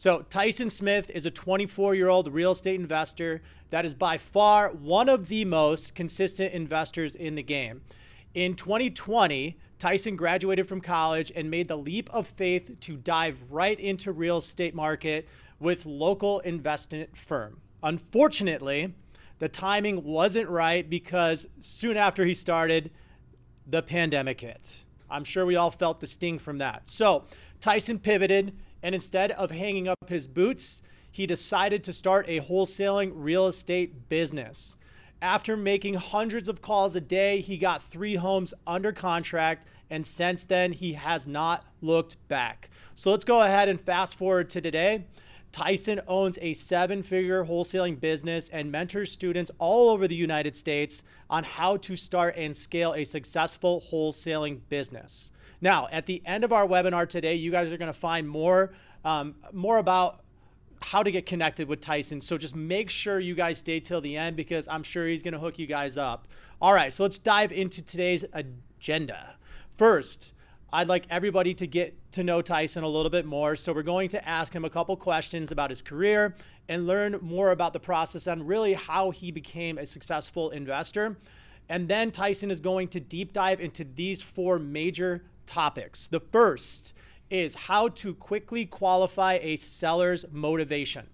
So Tyson Smith is a 24-year-old real estate investor that is by far one of the most consistent investors in the game. In 2020, Tyson graduated from college and made the leap of faith to dive right into real estate market with local investment firm. Unfortunately, the timing wasn't right because soon after he started, the pandemic hit. I'm sure we all felt the sting from that. So Tyson pivoted, and instead of hanging up his boots, he decided to start a wholesaling real estate business. After making hundreds of calls a day, he got 3 homes under contract, and since then, he has not looked back. So let's go ahead and fast forward to today. Tyson owns a 7-figure wholesaling business and mentors students all over the United States on how to start and scale a successful wholesaling business. Now, at the end of our webinar today, you guys are going to find more about how to get connected with Tyson. So just make sure you guys stay till the end because I'm sure he's going to hook you guys up. All right, so let's dive into today's agenda. First, I'd like everybody to get to know Tyson a little bit more. So we're going to ask him a couple questions about his career and learn more about the process and really how he became a successful investor. And then Tyson is going to deep dive into these 4 major topics. The first is how to quickly qualify a seller's motivation.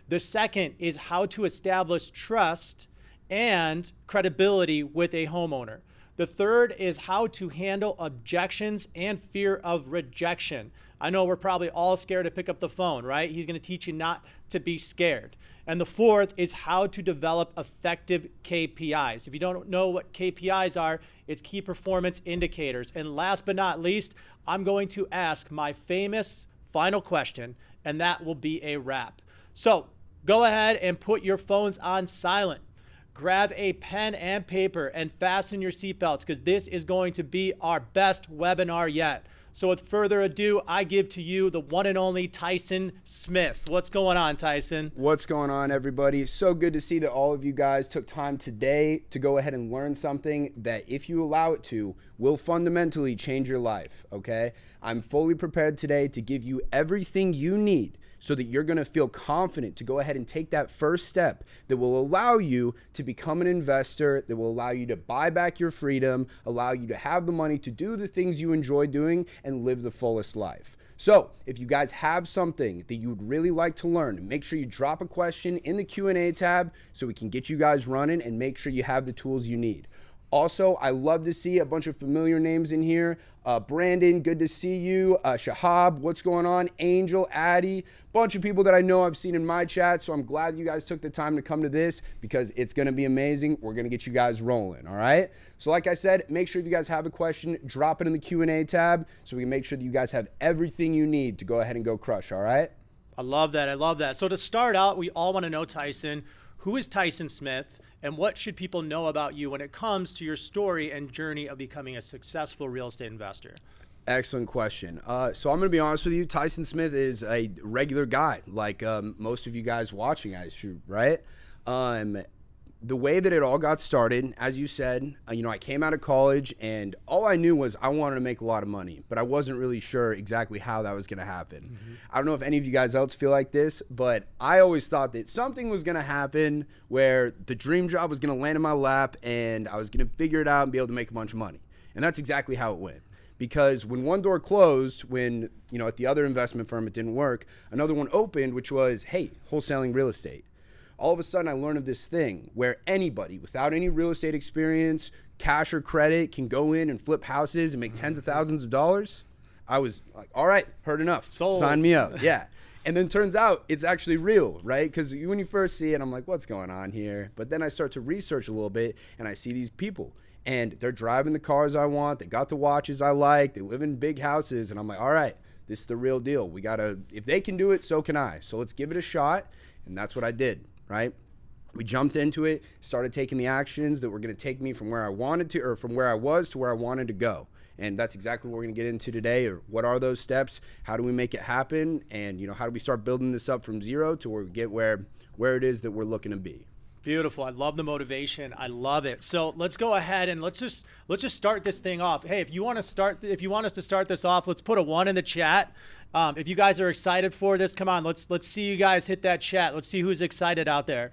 The second is how to establish trust and credibility with a homeowner. The third is how to handle objections and fear of rejection. I know we're probably all scared to pick up the phone, right? He's going to teach you not to be scared. And the fourth is how to develop effective KPIs. If you don't know what KPIs are, it's key performance indicators. And last but not least, I'm going to ask my famous final question, and that will be a wrap. So go ahead and put your phones on silent. Grab a pen and paper and fasten your seatbelts because this is going to be our best webinar yet. So with further ado, I give to you the one and only Tyson Smith. What's going on, Tyson? What's going on, everybody? So good to see that all of you guys took time today to go ahead and learn something that, if you allow it to, will fundamentally change your life, okay? I'm fully prepared today to give you everything you need so that you're going to feel confident to go ahead and take that first step that will allow you to become an investor, that will allow you to buy back your freedom, allow you to have the money to do the things you enjoy doing and live the fullest life. So if you guys have something that you would really like to learn, make sure you drop a question in the Q&A tab so we can get you guys running and make sure you have the tools you need. Also, I love to see a bunch of familiar names in here. Brandon, good to see you. Shahab, what's going on? Angel, Addie, bunch of people that I know I've seen in my chat. So I'm glad you guys took the time to come to this because it's going to be amazing. We're going to get you guys rolling, all right? So like I said, make sure if you guys have a question, drop it in the Q&A tab so we can make sure that you guys have everything you need to go ahead and go crush, all right? I love that. I love that. So to start out, we all want to know, Tyson, who is Tyson Smith? And what should people know about you when it comes to your story and journey of becoming a successful real estate investor? Excellent question. So I'm going to be honest with you. Tyson Smith is a regular guy, like most of you guys watching, I assume, right? The way that it all got started, as you said, I came out of college and all I knew was I wanted to make a lot of money, but I wasn't really sure exactly how that was going to happen. Mm-hmm. I don't know if any of you guys else feel like this, but I always thought that something was going to happen where the dream job was going to land in my lap and I was going to figure it out and be able to make a bunch of money. And that's exactly how it went. Because when one door closed, when, at the other investment firm it didn't work, another one opened, which was, hey, wholesaling real estate. All of a sudden I learned of this thing where anybody without any real estate experience, cash or credit, can go in and flip houses and make tens of thousands of dollars. I was like, all right, heard enough. Sold. Sign me up. Yeah. And then turns out it's actually real, right? Because when you first see it, I'm like, what's going on here? But then I start to research a little bit and I see these people and they're driving the cars I want. They got the watches I like. They live in big houses. And I'm like, all right, this is the real deal. We got to, if they can do it, so can I. So let's give it a shot. And that's what I did. Right? We jumped into it, started taking the actions that were going to take me from where I wanted to, or from where I was to where I wanted to go. And that's exactly what we're going to get into today. Or what are those steps? How do we make it happen? And, how do we start building this up from zero to where we get where it is that we're looking to be? Beautiful. I love the motivation. I love it. So let's go ahead and let's just start this thing off. Hey, if you want us to start this off, let's put a 1 in the chat. If you guys are excited for this, come on, let's see you guys hit that chat. Let's see who's excited out there.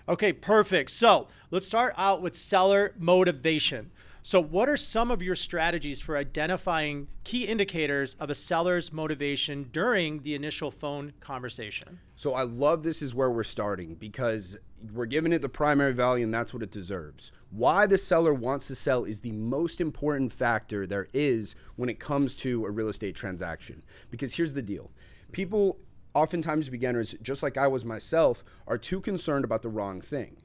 Okay, perfect. So let's start out with seller motivation. So what are some of your strategies for identifying key indicators of a seller's motivation during the initial phone conversation? So I love this is where we're starting, because we're giving it the primary value and that's what it deserves. Why the seller wants to sell is the most important factor there is when it comes to a real estate transaction. Because here's the deal. People, oftentimes beginners, just like I was myself, are too concerned about the wrong thing.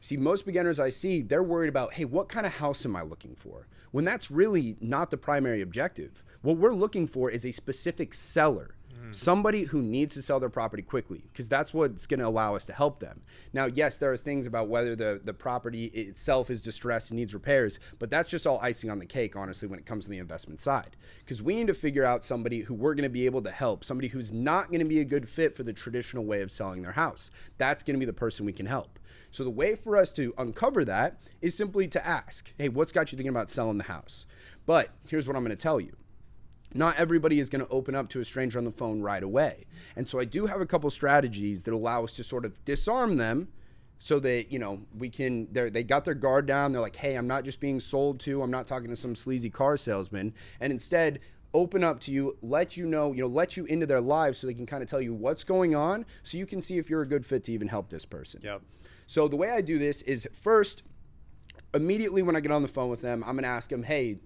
See, most beginners I see, they're worried about, hey, what kind of house am I looking for? When that's really not the primary objective. What we're looking for is a specific seller. Somebody who needs to sell their property quickly, because that's what's going to allow us to help them. Now, yes, there are things about whether the property itself is distressed and needs repairs, but that's just all icing on the cake, honestly, when it comes to the investment side. Because we need to figure out somebody who we're going to be able to help, somebody who's not going to be a good fit for the traditional way of selling their house. That's going to be the person we can help. So the way for us to uncover that is simply to ask, hey, what's got you thinking about selling the house? But here's what I'm going to tell you. Not everybody is going to open up to a stranger on the phone right away. And so I do have a couple strategies that allow us to sort of disarm them so that, you know, they got their guard down. They're like, hey, I'm not just being sold to. I'm not talking to some sleazy car salesman. And instead, open up to you, let you know, let you into their lives so they can kind of tell you what's going on so you can see if you're a good fit to even help this person. Yep. So the way I do this is first, immediately when I get on the phone with them, I'm going to ask them, hey,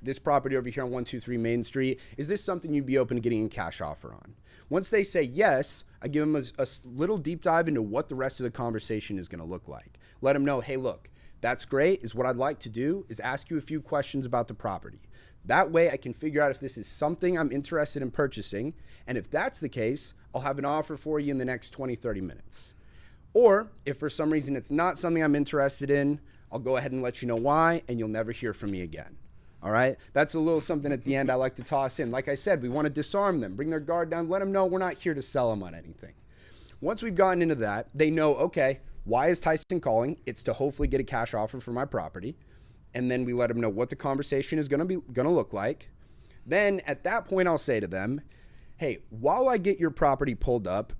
this property over here on 123 Main Street, is this something you'd be open to getting a cash offer on? Once they say yes, I give them a little deep dive into what the rest of the conversation is going to look like. Let them know, hey, look, that's great. Is what I'd like to do is ask you a few questions about the property. That way I can figure out if this is something I'm interested in purchasing. And if that's the case, I'll have an offer for you in the next 20, 30 minutes. Or if for some reason it's not something I'm interested in, I'll go ahead and let you know why, and you'll never hear from me again. All right? That's a little something at the end I like to toss in. Like I said, we want to disarm them, bring their guard down, let them know we're not here to sell them on anything. Once we've gotten into that, they know, okay, why is Tyson calling? It's to hopefully get a cash offer for my property. And then we let them know what the conversation is going to look like. Then at that point, I'll say to them, hey, while I get your property pulled up,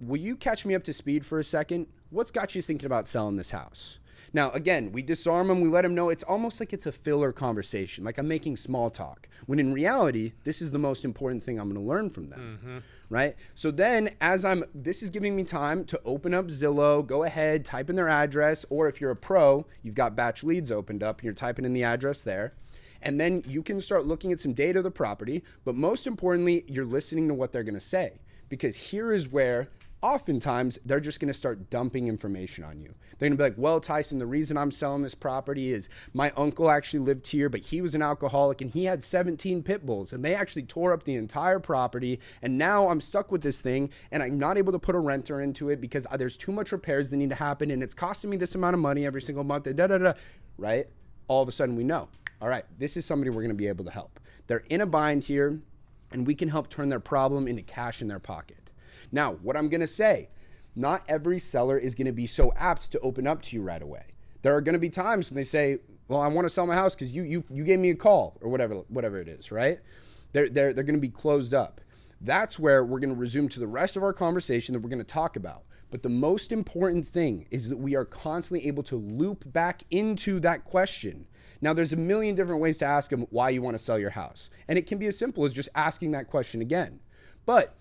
will you catch me up to speed for a second? What's got you thinking about selling this house? Now, again, we disarm them. We let them know it's almost like it's a filler conversation, like I'm making small talk, when in reality, this is the most important thing I'm going to learn from them, right? So then this is giving me time to open up Zillow, go ahead, type in their address, or if you're a pro, you've got batch leads opened up and you're typing in the address there. And then you can start looking at some data of the property, but most importantly, you're listening to what they're going to say, because here is where oftentimes they're just going to start dumping information on you. They're going to be like, well, Tyson, the reason I'm selling this property is my uncle actually lived here, but he was an alcoholic and he had 17 pit bulls and they actually tore up the entire property. And now I'm stuck with this thing and I'm not able to put a renter into it because there's too much repairs that need to happen and it's costing me this amount of money every single month, and right? All of a sudden we know, all right, this is somebody we're going to be able to help. They're in a bind here and we can help turn their problem into cash in their pocket. Now, what I'm going to say, not every seller is going to be so apt to open up to you right away. There are going to be times when they say, well, I want to sell my house because you gave me a call or whatever it is, right? They're going to be closed up. That's where we're going to resume to the rest of our conversation that we're going to talk about. But the most important thing is that we are constantly able to loop back into that question. Now, there's a million different ways to ask them why you want to sell your house. And it can be as simple as just asking that question again. But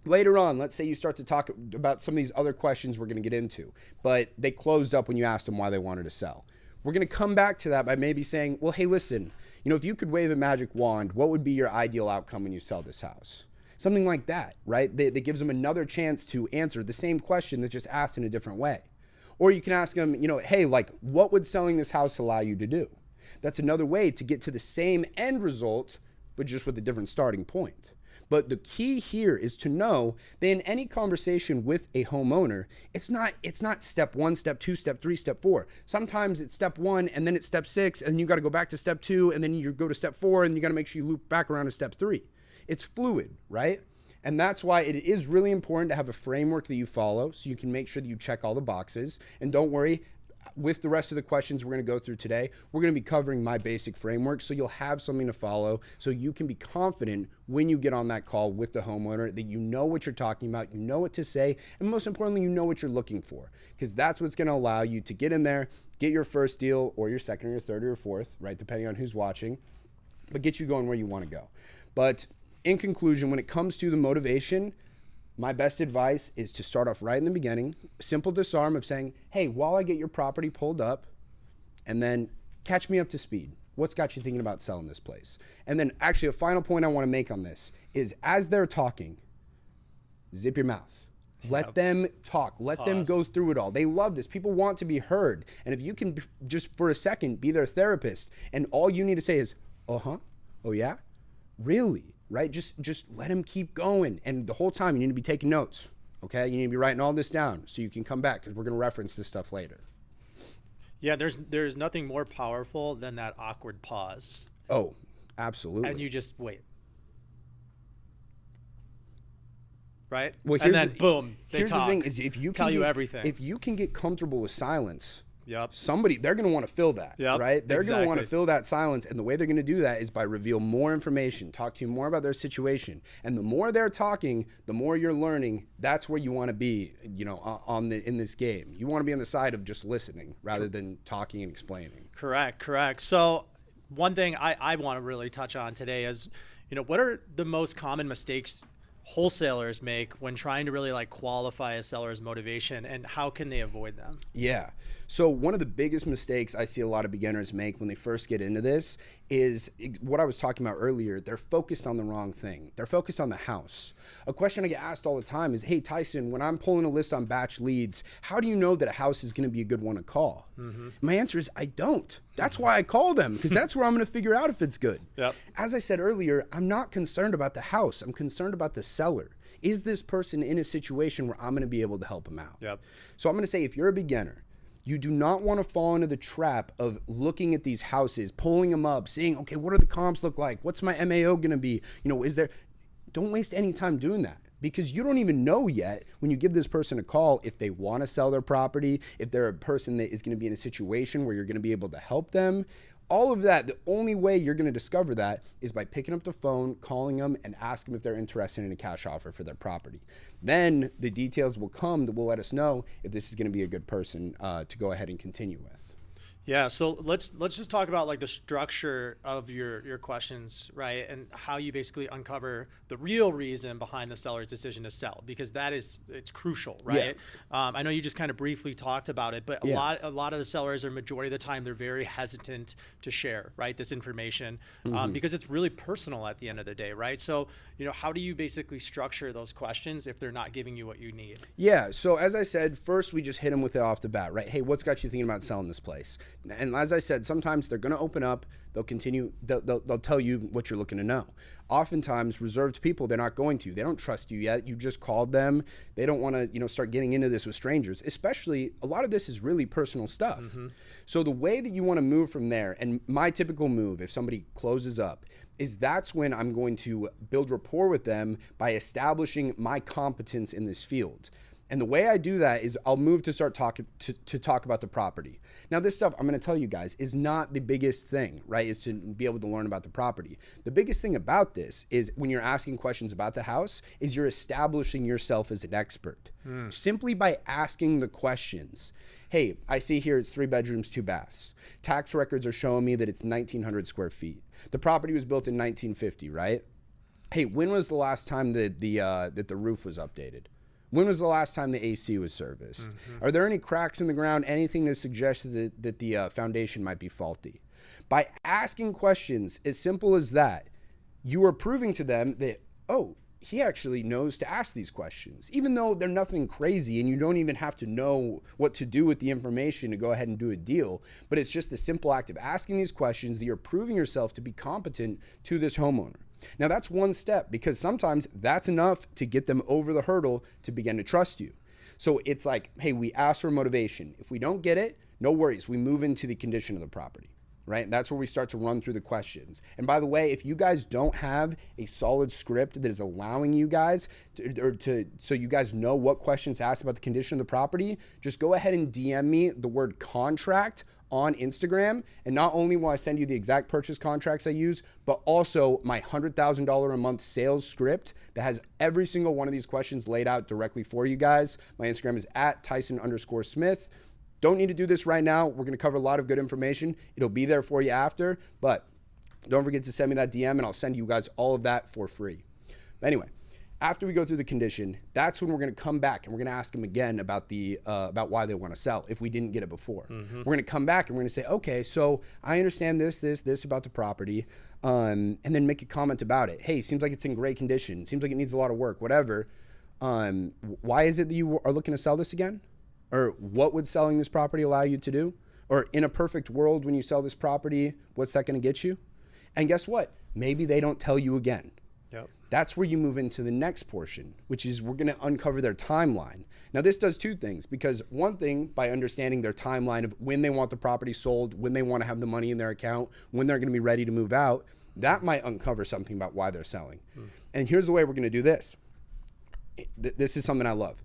later on, let's say you start to talk about some of these other questions we're going to get into, but they closed up when you asked them why they wanted to sell. We're going to come back to that by maybe saying, well, hey, listen, if you could wave a magic wand, what would be your ideal outcome when you sell this house? Something like that, right? That gives them another chance to answer the same question that's just asked in a different way. Or you can ask them, hey, like, what would selling this house allow you to do? That's another way to get to the same end result, but just with a different starting point. But the key here is to know that in any conversation with a homeowner, it's not step 1, step 2, step 3, step 4. Sometimes it's step 1 and then it's step 6 and you got to go back to step 2 and then you go to step 4 and you got to make sure you loop back around to step 3. It's fluid, right? And that's why it is really important to have a framework that you follow so you can make sure that you check all the boxes. And don't worry, with the rest of the questions we're going to go through today, we're going to be covering my basic framework so you'll have something to follow so you can be confident when you get on that call with the homeowner that you know what you're talking about, you know what to say, and most importantly, you know what you're looking for, because that's what's going to allow you to get in there, get your first deal or your second or your third or your fourth, right, depending on who's watching, but get you going where you want to go. But in conclusion, when it comes to the motivation, my best advice is to start off right in the beginning, simple disarm of saying, hey, while I get your property pulled up, and then catch me up to speed. What's got you thinking about selling this place? And then actually a final point I want to make on this is as they're talking, zip your mouth. Let them talk. Let them go through it all. They love this. People want to be heard. And if you can just for a second be their therapist and all you need to say is, uh-huh, oh yeah, really? Right? Just let him keep going. And the whole time you need to be taking notes, okay? You need to be writing all this down so you can come back because we're going to reference this stuff later. Yeah, there's nothing more powerful than that awkward pause. Oh, absolutely. And you just wait. Right? Well, and then boom, they here's talk. The thing is if you tell you everything. If you can get comfortable with silence, yep. They're going to want to fill that, yep. right? They're exactly. going to want to fill that silence. And the way they're going to do that is by reveal more information, talk to you more about their situation. And the more they're talking, the more you're learning. That's where you want to be, you know, in this game. You want to be on the side of just listening rather than talking and explaining. Correct. So one thing I want to really touch on today is, you know, what are the most common mistakes wholesalers make when trying to really like qualify a seller's motivation, and how can they avoid them? Yeah. So one of the biggest mistakes I see a lot of beginners make when they first get into this is what I was talking about earlier. They're focused on the wrong thing. They're focused on the house. A question I get asked all the time is, hey, Tyson, when I'm pulling a list on batch leads, how do you know that a house is going to be a good one to call? Mm-hmm. My answer is I don't. That's why I call them, because that's where I'm going to figure out if it's good. Yep. As I said earlier, I'm not concerned about the house. I'm concerned about the seller. Is this person in a situation where I'm going to be able to help them out? Yep. So I'm going to say, if you're a beginner, you do not want to fall into the trap of looking at these houses, pulling them up, seeing, okay, what do the comps look like? What's my MAO going to be? You know, don't waste any time doing that, because you don't even know yet when you give this person a call if they want to sell their property, if they're a person that is going to be in a situation where you're going to be able to help them. All of that, the only way you're going to discover that is by picking up the phone, calling them, and asking them if they're interested in a cash offer for their property. Then the details will come that will let us know if this is going to be a good person to go ahead and continue with. Yeah, so let's just talk about like the structure of your questions, right? And how you basically uncover the real reason behind the seller's decision to sell, because it's crucial, right? Yeah. I know you just kind of briefly talked about it, but a lot of the sellers, or majority of the time, they're very hesitant to share, right, this information, because it's really personal at the end of the day, right? So, you know, how do you basically structure those questions if they're not giving you what you need? Yeah, so as I said, first we just hit them with it off the bat, right? Hey, what's got you thinking about selling this place? And as I said, sometimes they're going to open up, they'll continue, they'll tell you what you're looking to know. Oftentimes, reserved people, they're not going to. They don't trust you yet. You just called them. They don't want to, you know, start getting into this with strangers. Especially, a lot of this is really personal stuff. Mm-hmm. So the way that you want to move from there, and my typical move, if somebody closes up, is that's when I'm going to build rapport with them by establishing my competence in this field. And the way I do that is I'll move to start talking to talk about the property. Now, this stuff I'm going to tell you guys is not the biggest thing, right? Is to be able to learn about the property. The biggest thing about this is when you're asking questions about the house is you're establishing yourself as an expert. Simply by asking the questions. Hey, I see here it's 3 bedrooms, 2 baths. Tax records are showing me that it's 1,900 square feet. The property was built in 1950, right? Hey, when was the last time that the roof was updated? When was the last time the AC was serviced? Mm-hmm. Are there any cracks in the ground, anything to suggest that the foundation might be faulty? By asking questions as simple as that, you are proving to them that, oh, he actually knows to ask these questions, even though they're nothing crazy and you don't even have to know what to do with the information to go ahead and do a deal. But it's just the simple act of asking these questions that you're proving yourself to be competent to this homeowner. Now, that's one step, because sometimes that's enough to get them over the hurdle to begin to trust you. So it's like, hey, we ask for motivation. If we don't get it, no worries. We move into the condition of the property. right? And that's where we start to run through the questions. And by the way, if you guys don't have a solid script that is allowing you guys so you guys know what questions to ask about the condition of the property, just go ahead and DM me the word contract on Instagram. And not only will I send you the exact purchase contracts I use, but also my $100,000 a month sales script that has every single one of these questions laid out directly for you guys. My Instagram is at Tyson_Smith. Don't need to do this right now. We're going to cover a lot of good information. It'll be there for you after, but don't forget to send me that DM and I'll send you guys all of that for free. Anyway, after we go through the condition, that's when we're going to come back and we're going to ask them again about about why they want to sell if we didn't get it before. We're going to come back and we're going to say, okay, so I understand this about the property, and then make a comment about it. Hey, seems like it's in great condition. Seems like it needs a lot of work, whatever. Why is it that you are looking to sell this again? Or what would selling this property allow you to do? Or in a perfect world, when you sell this property, what's that going to get you? And guess what? Maybe they don't tell you again. Yep. That's where you move into the next portion, which is we're going to uncover their timeline. Now, this does two things, because one thing, by understanding their timeline of when they want the property sold, when they want to have the money in their account, when they're going to be ready to move out, that might uncover something about why they're selling. And here's the way we're going to do this. This is something I love.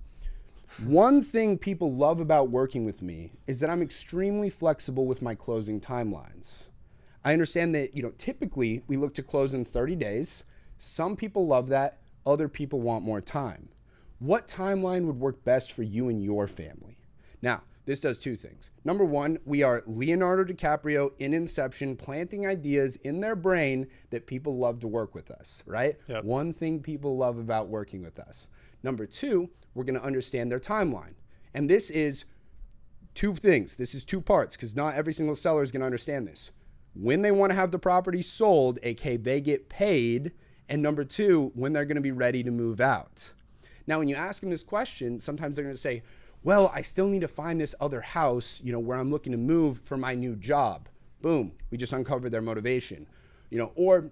One thing people love about working with me is that I'm extremely flexible with my closing timelines. I understand that, typically we look to close in 30 days. Some people love that. Other people want more time. What timeline would work best for you and your family? Now, this does two things. Number one, we are Leonardo DiCaprio in Inception, planting ideas in their brain that people love to work with us, right? Yep. One thing people love about working with us. Number two, we're going to understand their timeline. And this is two things. This is two parts, because not every single seller is going to understand this. When they want to have the property sold, aka they get paid, and number two, when they're going to be ready to move out. Now, when you ask them this question, sometimes they're going to say, well, I still need to find this other house, where I'm looking to move for my new job. Boom, we just uncovered their motivation. Or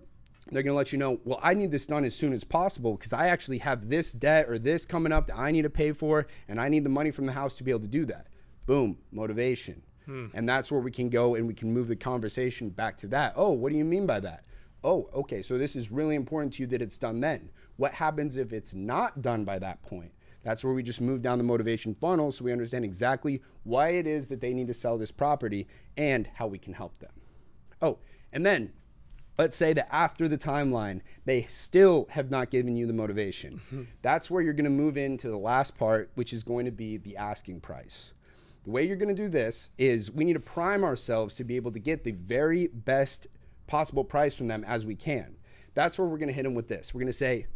they're going to let you know, well, I need this done as soon as possible because I actually have this debt or this coming up that I need to pay for, and I need the money from the house to be able to do that. Boom, motivation. And that's where we can go and we can move the conversation back to that. Oh, what do you mean by that? Oh, okay, so this is really important to you that it's done then. What happens if it's not done by that point? That's where we just move down the motivation funnel so we understand exactly why it is that they need to sell this property and how we can help them. Oh, and then let's say that after the timeline, they still have not given you the motivation. That's where you're going to move into the last part, which is going to be the asking price. The way you're going to do this is we need to prime ourselves to be able to get the very best possible price from them as we can. That's where we're going to hit them with this. We're going to say,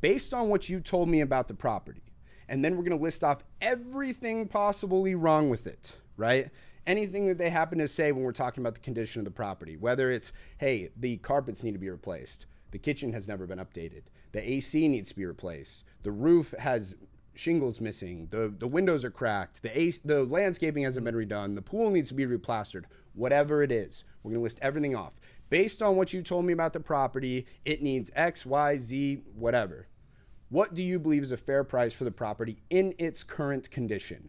based on what you told me about the property, and then we're going to list off everything possibly wrong with it, right? Anything that they happen to say when we're talking about the condition of the property, whether it's, hey, the carpets need to be replaced, the kitchen has never been updated, the AC needs to be replaced, the roof has shingles missing, the windows are cracked, the landscaping hasn't been redone, the pool needs to be replastered, whatever it is, we're going to list everything off. Based on what you told me about the property, it needs X, Y, Z, whatever. What do you believe is a fair price for the property in its current condition?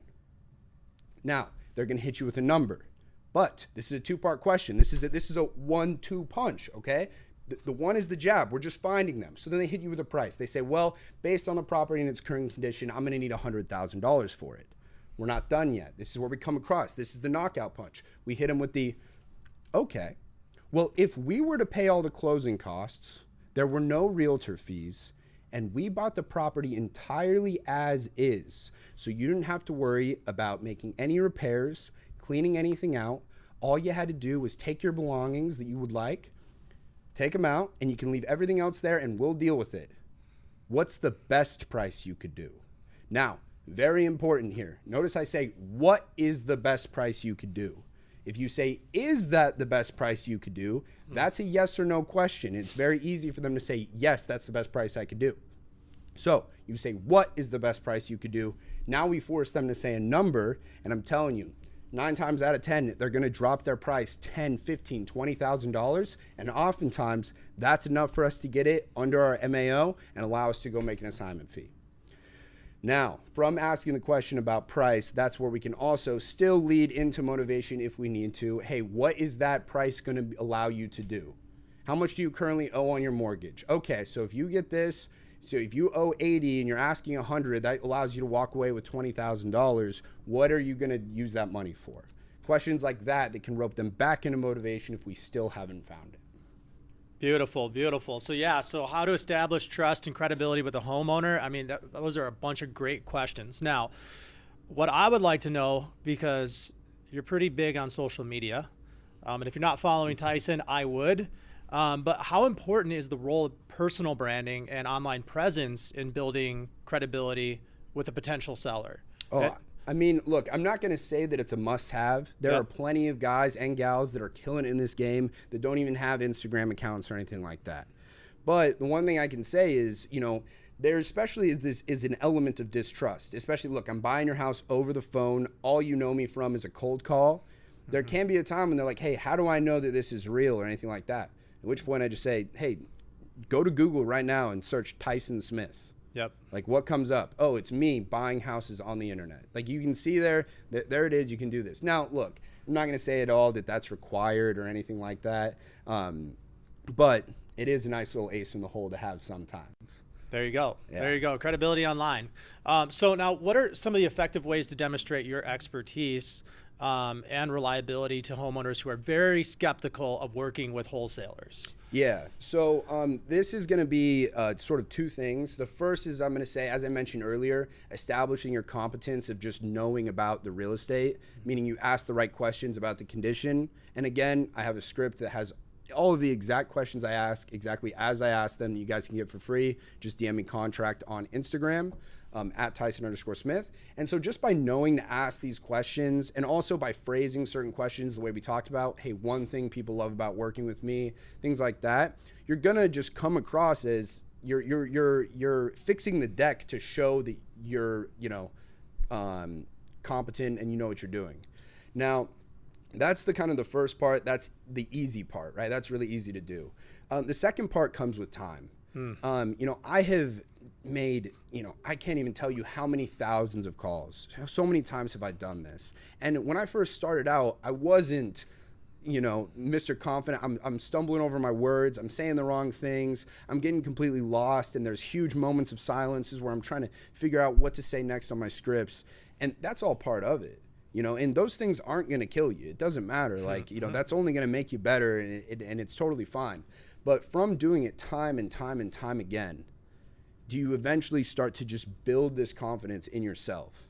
Now, they're going to hit you with a number, but this is a two-part question. This is a 1-2 punch, okay? The one is the jab. We're just finding them. So then they hit you with a price. They say, well, based on the property in its current condition, I'm going to need $100,000 for it. We're not done yet. This is where we come across. This is the knockout punch. We hit them with the, okay, well, if we were to pay all the closing costs, there were no realtor fees, and we bought the property entirely as is, so you didn't have to worry about making any repairs, cleaning anything out. All you had to do was take your belongings that you would like, take them out, and you can leave everything else there and we'll deal with it. What's the best price you could do? Now, very important here. Notice I say, what is the best price you could do? If you say, is that the best price you could do? That's a yes or no question. It's very easy for them to say, yes, that's the best price I could do. So you say, what is the best price you could do? Now we force them to say a number, and I'm telling you, 9 times out of 10, they're going to drop their price $10,000, $15,000, $20,000, and oftentimes that's enough for us to get it under our MAO and allow us to go make an assignment fee. Now, from asking the question about price, that's where we can also still lead into motivation if we need to. Hey, what is that price going to allow you to do? How much do you currently owe on your mortgage? Okay, so if you get this, so if you owe 80 and you're asking 100, that allows you to walk away with $20,000. What are you going to use that money for? Questions like that can rope them back into motivation if we still haven't found it. Beautiful, beautiful. So yeah, so how to establish trust and credibility with a homeowner? I mean, those are a bunch of great questions. Now, what I would like to know, because you're pretty big on social media, and if you're not following Tyson, I would. But how important is the role of personal branding and online presence in building credibility with a potential seller? I mean, look, I'm not going to say that it's a must-have. There are plenty of guys and gals that are killing it in this game that don't even have Instagram accounts or anything like that. But the one thing I can say is, you know, there especially is an element of distrust. Especially, look, I'm buying your house over the phone. All you know me from is a cold call. There can be a time when they're like, hey, how do I know that this is real or anything like that? At which point I just say, hey, go to Google right now and search Tyson Smith. Yep. Like, what comes up? Oh, it's me buying houses on the internet. Like, you can see there it is. You can do this. Now, look, I'm not going to say at all that that's required or anything like that. But it is a nice little ace in the hole to have sometimes. There you go. Yeah. There you go. Credibility online. So now, what are some of the effective ways to demonstrate your expertise and reliability to homeowners who are very skeptical of working with wholesalers? Yeah, so this is going to be sort of two things. The first is, I'm going to say, as I mentioned earlier, establishing your competence of just knowing about the real estate, meaning you ask the right questions about the condition. And again, I have a script that has all of the exact questions I ask exactly as I ask them. You guys can get for free. Just DM me contract on Instagram. At Tyson_Smith. And so just by knowing to ask these questions and also by phrasing certain questions the way we talked about, hey, one thing people love about working with me, things like that, you're gonna just come across as you're fixing the deck to show that you're, you know, competent and you know what you're doing. Now, that's the kind of the first part. That's the easy part, right? That's really easy to do. The second part comes with time. You know, I have made, you know, I can't even tell you how many thousands of calls. So many times have I done this. And when I first started out, I wasn't, you know, Mr. Confident. I'm stumbling over my words. I'm saying the wrong things. I'm getting completely lost. And there's huge moments of silences where I'm trying to figure out what to say next on my scripts. And that's all part of it. You know, and those things aren't going to kill you. It doesn't matter. Like, you know, that's only going to make you better, and it's totally fine. But from doing it time and time and time again, do you eventually start to just build this confidence in yourself,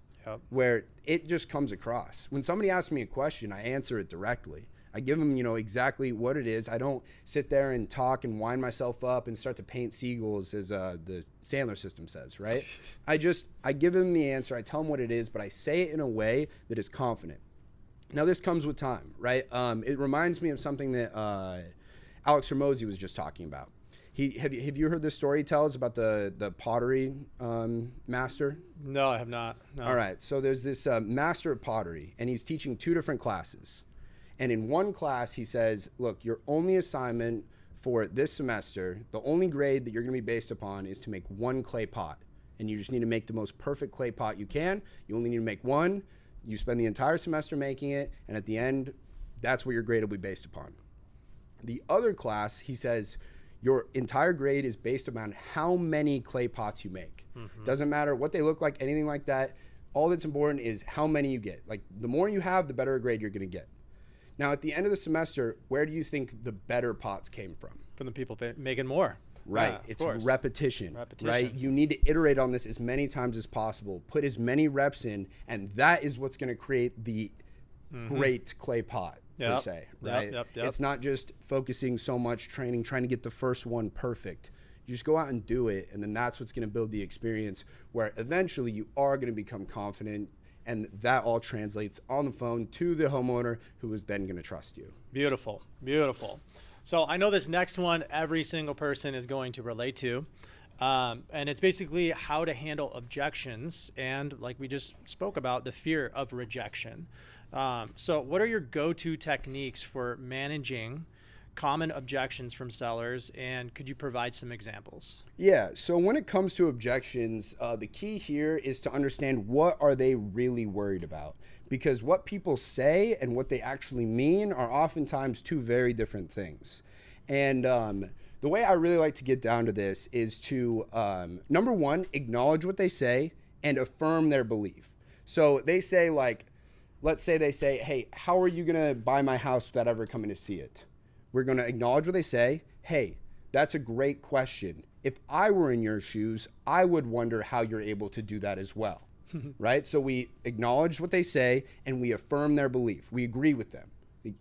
where it just comes across. When somebody asks me a question, I answer it directly. I give them, you know, exactly what it is. I don't sit there and talk and wind myself up and start to paint seagulls, as the Sandler system says, right? I give them the answer. I tell them what it is, but I say it in a way that is confident. Now, this comes with time, right? It reminds me of something that Alex Hormozy was just talking about. Have you heard this story he tells about the pottery master? No, I have not. No. All right. So there's this master of pottery, and he's teaching 2 different classes. And in one class, he says, look, your only assignment for this semester, the only grade that you're going to be based upon is to make 1 clay pot. And you just need to make the most perfect clay pot you can. You only need to make 1. You spend the entire semester making it. And at the end, that's what your grade will be based upon. The other class, he says, your entire grade is based upon how many clay pots you make. Doesn't matter what they look like, anything like that. All that's important is how many you get. Like, the more you have, the better a grade you're going to get. Now, at the end of the semester, where do you think the better pots came from? From the people making more. Right. Yeah, it's repetition, right? You need to iterate on this as many times as possible. Put as many reps in, and that is what's going to create the great clay pot, per se, right? It's not just focusing so much training, trying to get the first one perfect. You just go out and do it, and then that's what's going to build the experience where eventually you are going to become confident. And that all translates on the phone to the homeowner, who is then going to trust you. Beautiful, beautiful. So I know this next one, every single person is going to relate to. And it's basically how to handle objections. And like we just spoke about, the fear of rejection. So what are your go-to techniques for managing common objections from sellers, and could you provide some examples? Yeah, so when it comes to objections, the key here is to understand what are they really worried about, because what people say and what they actually mean are oftentimes two very different things. And the way I really like to get down to this is to, number one, acknowledge what they say and affirm their belief. So they say, like, let's say they say, hey, how are you going to buy my house without ever coming to see it? We're going to acknowledge what they say. Hey, that's a great question. If I were in your shoes, I would wonder how you're able to do that as well. Right? So we acknowledge what they say and we affirm their belief. We agree with them.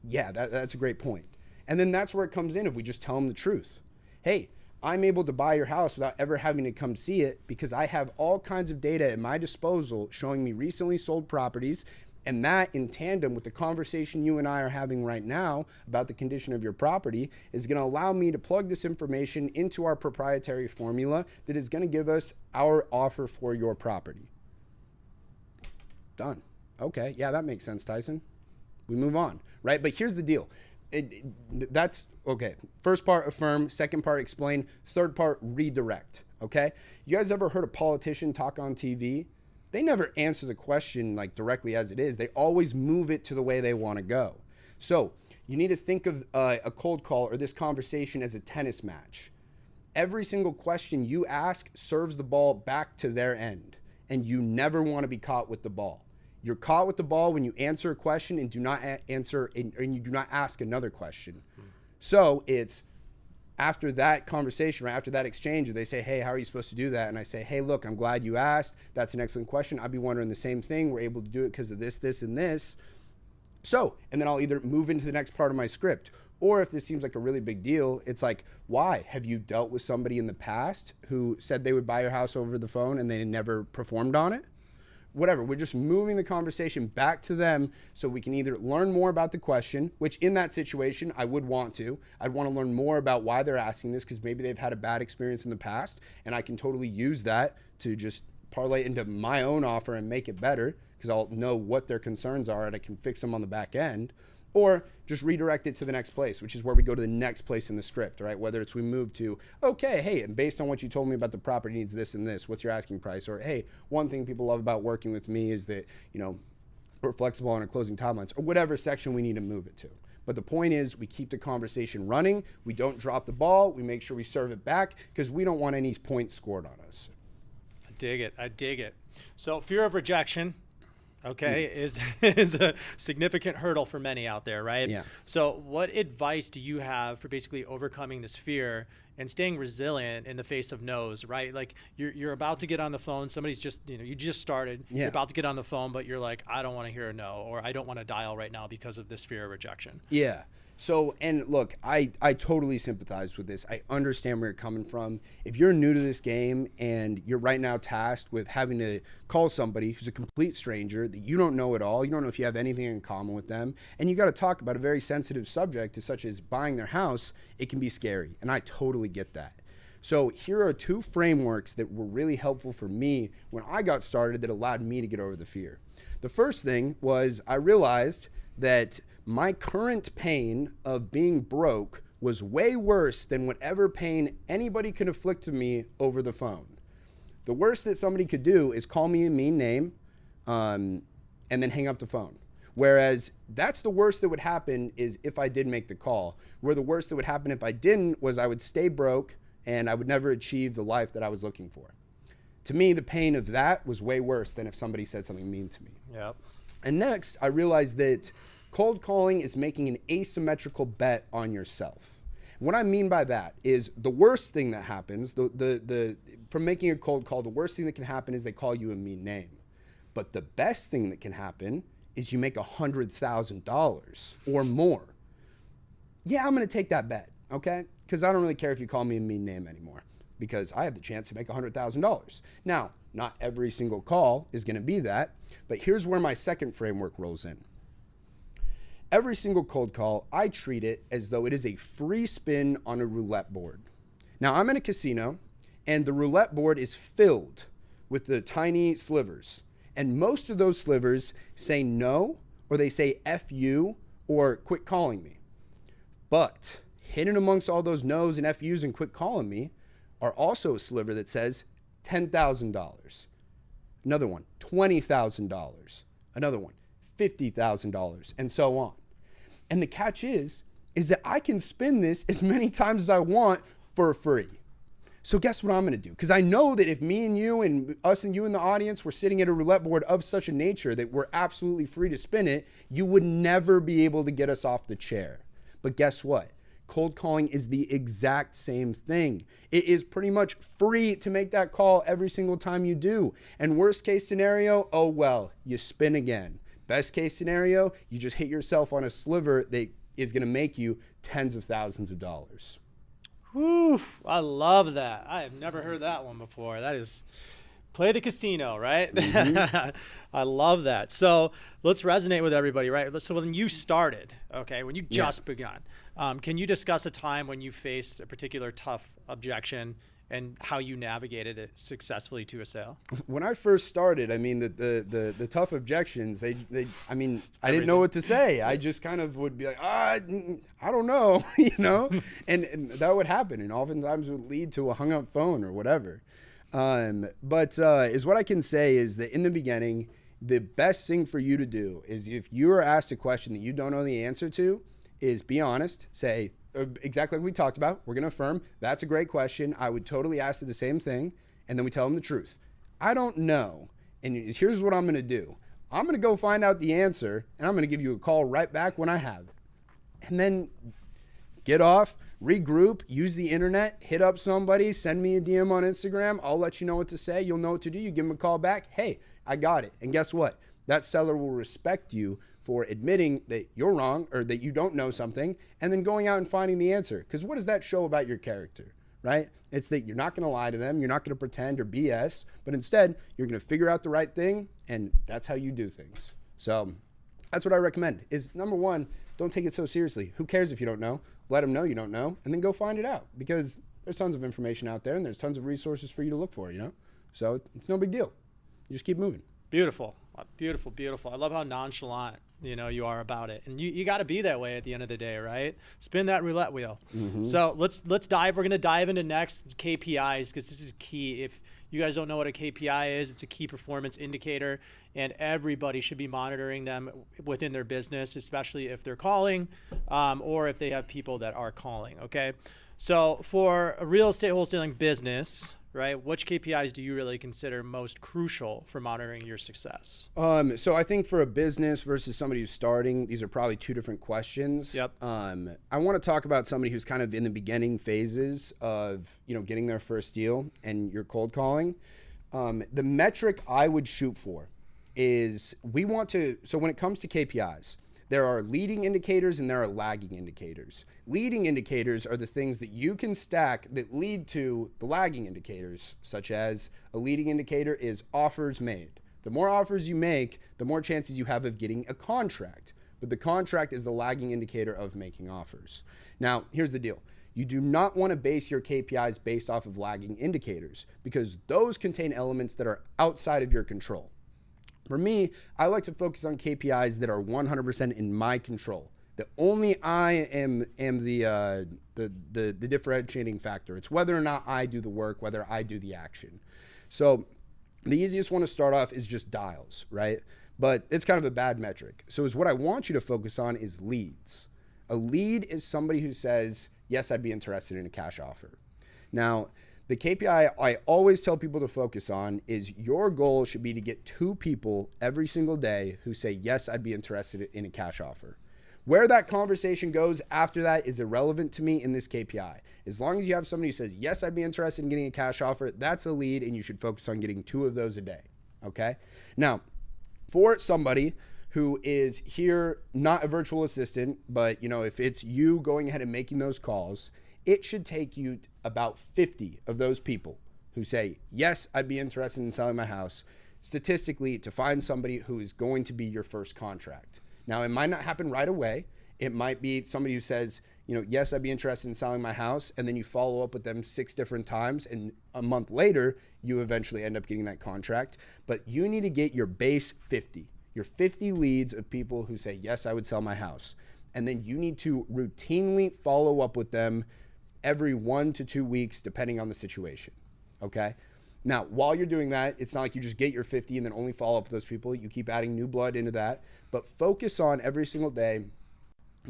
Yeah, that's a great point. And then that's where it comes in if we just tell them the truth. Hey, I'm able to buy your house without ever having to come see it because I have all kinds of data at my disposal showing me recently sold properties, and that in tandem with the conversation you and I are having right now about the condition of your property is going to allow me to plug this information into our proprietary formula that is going to give us our offer for your property. Done. Okay, yeah, that makes sense, Tyson. We move on, right? But here's the deal. That's okay. First part, affirm. Second part, explain. Third part, redirect. Okay. You guys ever heard a politician talk on TV? They never answer the question like directly as it is. They always move it to the way they want to go. So you need to think of a cold call or this conversation as a tennis match. Every single question you ask serves the ball back to their end, and you never want to be caught with the ball. You're caught with the ball when you answer a question and do not answer and you do not ask another question. So it's after that conversation, right after that exchange, they say, hey, how are you supposed to do that? And I say, hey, look, I'm glad you asked. That's an excellent question. I'd be wondering the same thing. We're able to do it because of this, this, and this. So, and then I'll either move into the next part of my script, or if this seems like a really big deal, it's like, why? Have you dealt with somebody in the past who said they would buy your house over the phone and they never performed on it? Whatever, we're just moving the conversation back to them so we can either learn more about the question, which in that situation, I would want to. I'd want to learn more about why they're asking this because maybe they've had a bad experience in the past, and I can totally use that to just parlay into my own offer and make it better because I'll know what their concerns are and I can fix them on the back end. Or just redirect it to the next place, which is where we go to the next place in the script, right? Whether it's we move to, okay, hey, and based on what you told me about the property needs this and this, what's your asking price? Or, hey, one thing people love about working with me is that, you know, we're flexible on our closing timelines, or whatever section we need to move it to. But the point is we keep the conversation running. We don't drop the ball. We make sure we serve it back because we don't want any points scored on us. I dig it. I dig it. So fear of rejection. Okay, is a significant hurdle for many out there, right? Yeah. So what advice do you have for basically overcoming this fear and staying resilient in the face of no's, right? Like you're about to get on the phone, somebody's just, you just started, Yeah. You're about to get on the phone, but you're like, I don't want to hear a no, or I don't want to dial right now because of this fear of rejection. Yeah. So, and look, I totally sympathize with this. I understand where you're coming from. If you're new to this game and you're right now tasked with having to call somebody who's a complete stranger that you don't know at all, you don't know if you have anything in common with them, and you got to talk about a very sensitive subject such as buying their house, it can be scary. And I totally get that. So here are two frameworks that were really helpful for me when I got started that allowed me to get over the fear. The first thing was I realized that my current pain of being broke was way worse than whatever pain anybody could inflict to me over the phone. The worst that somebody could do is call me a mean name and then hang up the phone. Whereas that's the worst that would happen is if I did make the call. Where the worst that would happen if I didn't was I would stay broke and I would never achieve the life that I was looking for. To me, the pain of that was way worse than if somebody said something mean to me. Yep. And next, I realized that cold calling is making an asymmetrical bet on yourself. What I mean by that is the worst thing that happens, from making a cold call, the worst thing that can happen is they call you a mean name. But the best thing that can happen is you make $100,000 or more. Yeah, I'm going to take that bet, okay? Because I don't really care if you call me a mean name anymore because I have the chance to make $100,000. Now, not every single call is going to be that, but here's where my second framework rolls in. Every single cold call, I treat it as though it is a free spin on a roulette board. Now, I'm in a casino, and the roulette board is filled with the tiny slivers. And most of those slivers say no, or they say F you, or quit calling me. But hidden amongst all those no's and FUs and quit calling me are also a sliver that says $10,000. Another one, $20,000. Another one, $50,000, and so on. And the catch is that I can spin this as many times as I want for free. So guess what I'm going to do? Because I know that if me and you and us and you in the audience were sitting at a roulette board of such a nature that we're absolutely free to spin it, you would never be able to get us off the chair. But guess what? Cold calling is the exact same thing. It is pretty much free to make that call every single time you do. And worst case scenario, oh well, you spin again. Best case scenario, you just hit yourself on a sliver that is going to make you tens of thousands of dollars. Whew, I love that. I have never heard that one before. That is play the casino, right? Mm-hmm. I love that. So let's resonate with everybody, right? So when you started, okay, when you just begun, can you discuss a time when you faced a particular tough objection and how you navigated it successfully to a sale? When I first started, I mean, the tough objections, I didn't know what to say. I just kind of would be like, I don't know, you know, and that would happen. And oftentimes would lead to a hung up phone or whatever. But is what I can say is that in the beginning, the best thing for you to do is if you are asked a question that you don't know the answer to, is be honest, say, exactly like we talked about, we're going to affirm, that's a great question. I would totally ask it the same thing. And then we tell them the truth. I don't know. And here's what I'm going to do. I'm going to go find out the answer and I'm going to give you a call right back when I have it. And then get off, regroup, use the internet, hit up somebody, send me a DM on Instagram. I'll let you know what to say. You'll know what to do. You give them a call back. Hey, I got it. And guess what? That seller will respect you for admitting that you're wrong or that you don't know something and then going out and finding the answer. Because what does that show about your character, right? It's that you're not going to lie to them. You're not going to pretend or BS, but instead you're going to figure out the right thing, and that's how you do things. So that's what I recommend is, number one, don't take it so seriously. Who cares if you don't know? Let them know you don't know, and then go find it out, because there's tons of information out there and there's tons of resources for you to look for, you know? So it's no big deal. You just keep moving. Beautiful. Beautiful, beautiful. I love how nonchalant, you are about it. And you got to be that way at the end of the day, right? Spin that roulette wheel. Mm-hmm. So let's dive. We're going to dive into next KPIs, because this is key. If you guys don't know what a KPI is, it's a key performance indicator, and everybody should be monitoring them within their business, especially if they're calling or if they have people that are calling, okay? So for a real estate wholesaling business, right, which KPIs do you really consider most crucial for monitoring your success? So I think for a business versus somebody who's starting, these are probably two different questions. Yep. I want to talk about somebody who's kind of in the beginning phases of, getting their first deal and you're cold calling. The metric I would shoot for is so when it comes to KPIs, there are leading indicators and there are lagging indicators. Leading indicators are the things that you can stack that lead to the lagging indicators, such as a leading indicator is offers made. The more offers you make, the more chances you have of getting a contract. But the contract is the lagging indicator of making offers. Now, here's the deal. You do not want to base your KPIs based off of lagging indicators, because those contain elements that are outside of your control. For me, I like to focus on KPIs that are 100% in my control. That only I am the differentiating factor. It's whether or not I do the work, whether I do the action. So the easiest one to start off is just dials, right? But it's kind of a bad metric. So what I want you to focus on is leads. A lead is somebody who says, yes, I'd be interested in a cash offer. Now, the KPI I always tell people to focus on is your goal should be to get 2 people every single day who say, yes, I'd be interested in a cash offer. Where that conversation goes after that is irrelevant to me in this KPI. As long as you have somebody who says, yes, I'd be interested in getting a cash offer, that's a lead, and you should focus on getting 2 of those a day, okay? Now, for somebody who is here, not a virtual assistant, but if it's you going ahead and making those calls, it should take you about 50 of those people who say, yes, I'd be interested in selling my house, statistically, to find somebody who is going to be your first contract. Now, it might not happen right away. It might be somebody who says, yes, I'd be interested in selling my house, and then you follow up with them 6 different times, and a month later, you eventually end up getting that contract. But you need to get your base 50, your 50 leads of people who say, yes, I would sell my house. And then you need to routinely follow up with them every 1 to 2 weeks, depending on the situation. Okay. Now, while you're doing that, it's not like you just get your 50 and then only follow up with those people. You keep adding new blood into that, but focus on every single day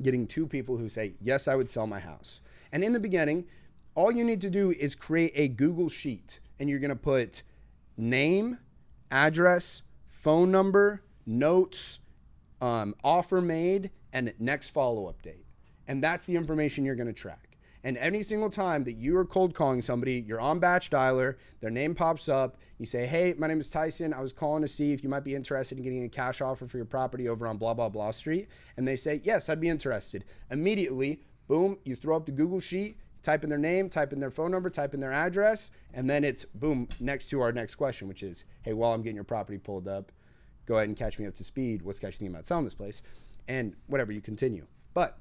getting 2 people who say, yes, I would sell my house. And in the beginning, all you need to do is create a Google sheet, and you're going to put name, address, phone number, notes, offer made, and next follow-up date. And that's the information you're going to track. And any single time that you are cold calling somebody, you're on batch dialer, their name pops up, you say, hey, my name is Tyson. I was calling to see if you might be interested in getting a cash offer for your property over on blah, blah, blah street. And they say, yes, I'd be interested. Immediately, boom, you throw up the Google sheet, type in their name, type in their phone number, type in their address, and then it's boom, next to our next question, which is, hey, while I'm getting your property pulled up, go ahead and catch me up to speed. What's catching you about selling this place? And whatever, you continue. But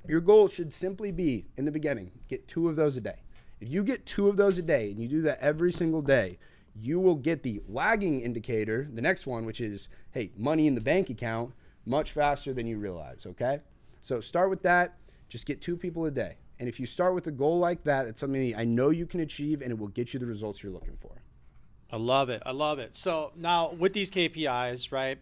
your goal should simply be, in the beginning, get 2 of those a day. If you get 2 of those a day and you do that every single day, you will get the lagging indicator, the next one, which is, hey, money in the bank account, much faster than you realize, okay? So start with that. Just get 2 people a day. And if you start with a goal like that, it's something I know you can achieve, and it will get you the results you're looking for. I love it. I love it. So now with these KPIs, right,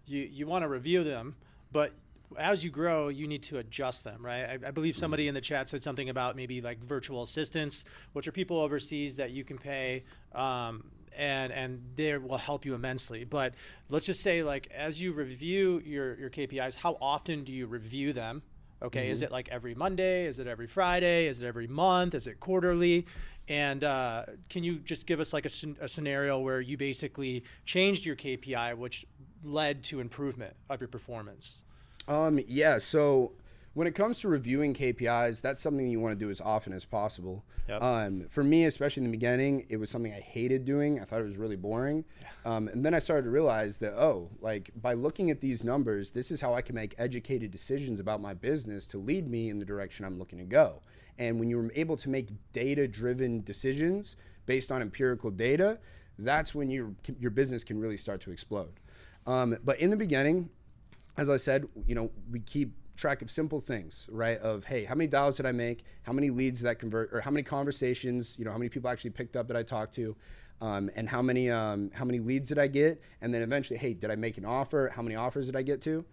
you want to review them, but as you grow, you need to adjust them, right? I believe somebody in the chat said something about maybe like virtual assistants, which are people overseas that you can pay, and they will help you immensely. But let's just say, like, as you review your KPIs, how often do you review them? Okay, Is it like every Monday? Is it every Friday? Is it every month? Is it quarterly? And can you just give us like a scenario where you basically changed your KPI, which led to improvement of your performance? Yeah, so when it comes to reviewing KPIs, that's something you want to do as often as possible. Yep. For me, especially in the beginning, it was something I hated doing. I thought it was really boring. Yeah. And then I started to realize that, like by looking at these numbers, this is how I can make educated decisions about my business to lead me in the direction I'm looking to go. And when you're able to make data-driven decisions based on empirical data, that's when your business can really start to explode. But in the beginning, as I said, we keep track of simple things, right? Of, hey, how many dials did I make? How many leads did I convert? Or how many conversations, how many people actually picked up that I talked to? And how many leads did I get? And then eventually, hey, did I make an offer? How many offers did I get to?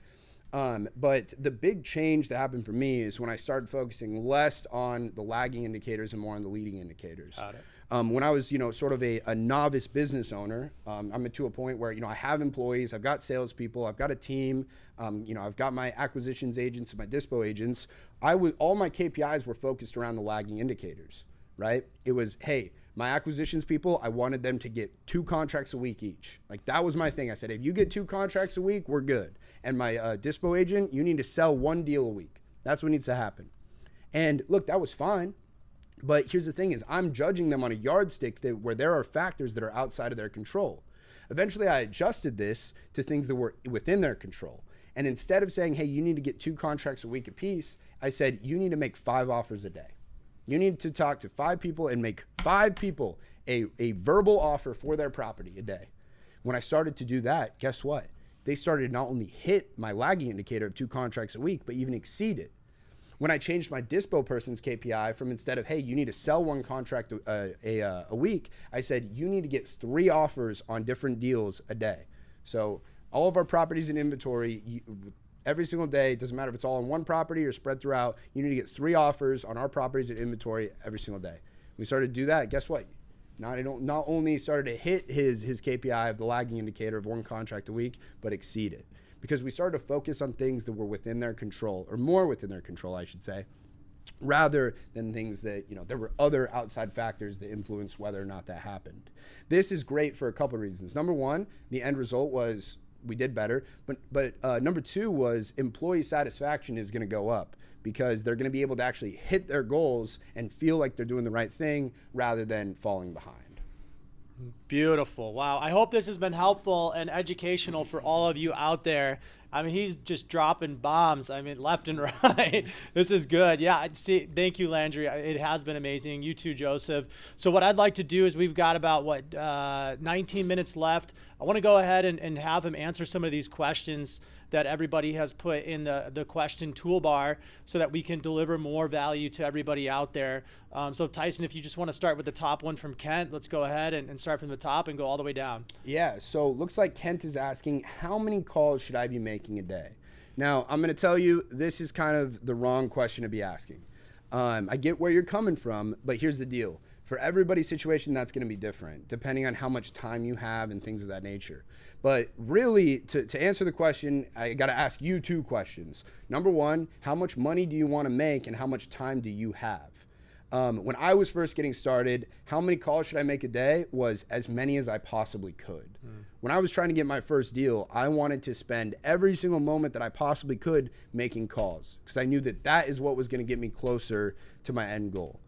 But the big change that happened for me is when I started focusing less on the lagging indicators and more on the leading indicators. Got it. When I was, sort of a novice business owner, I'm to a point where, I have employees, I've got salespeople, I've got a team, I've got my acquisitions agents and my dispo agents. All my KPIs were focused around the lagging indicators, right? It was, hey, my acquisitions people, I wanted them to get 2 contracts a week each. Like that was my thing. I said, if you get 2 contracts a week, we're good. And my dispo agent, you need to sell 1 deal a week. That's what needs to happen. And look, that was fine. But here's the thing is I'm judging them on a yardstick where there are factors that are outside of their control. Eventually I adjusted this to things that were within their control. And instead of saying, hey, you need to get 2 contracts a week apiece, I said, you need to make 5 offers a day. You need to talk to 5 people and make 5 people a verbal offer for their property a day. When I started to do that, guess what? They started to not only hit my lagging indicator of 2 contracts a week, but even exceed it. When I changed my dispo person's KPI from instead of, hey, you need to sell 1 contract a week, I said, you need to get 3 offers on different deals a day. So all of our properties in inventory, every single day, it doesn't matter if it's all on 1 property or spread throughout, you need to get 3 offers on our properties in inventory every single day. We started to do that. Guess what? Not only started to hit his KPI of the lagging indicator of 1 contract a week, but exceed it. Because we started to focus on things that were within their control, or more within their control, I should say, rather than things that, there were other outside factors that influenced whether or not that happened. This is great for a couple of reasons. Number 1, the end result was we did better, but number 2 was employee satisfaction is going to go up because they're going to be able to actually hit their goals and feel like they're doing the right thing rather than falling behind. Beautiful. Wow. I hope this has been helpful and educational for all of you out there. I mean, he's just dropping bombs. I mean, left and right. This is good. Yeah. See, thank you, Landry. It has been amazing. You too, Joseph. So what I'd like to do is we've got about 19 minutes left. I want to go ahead and have him answer some of these questions that everybody has put in the question toolbar so that we can deliver more value to everybody out there. So Tyson, if you just want to start with the top one from Kent, let's go ahead and start from the top and go all the way down. Yeah, so looks like Kent is asking, how many calls should I be making a day? Now, I'm going to tell you, this is kind of the wrong question to be asking. I get where you're coming from, but here's the deal. For everybody's situation, that's going to be different, depending on how much time you have and things of that nature. But really, to answer the question, I got to ask you two questions. Number one, how much money do you want to make and how much time do you have? When I was first getting started, how many calls should I make a day was as many as I possibly could. When I was trying to get my first deal, I wanted to spend every single moment that I possibly could making calls because I knew that that is what was going to get me closer to my end goal.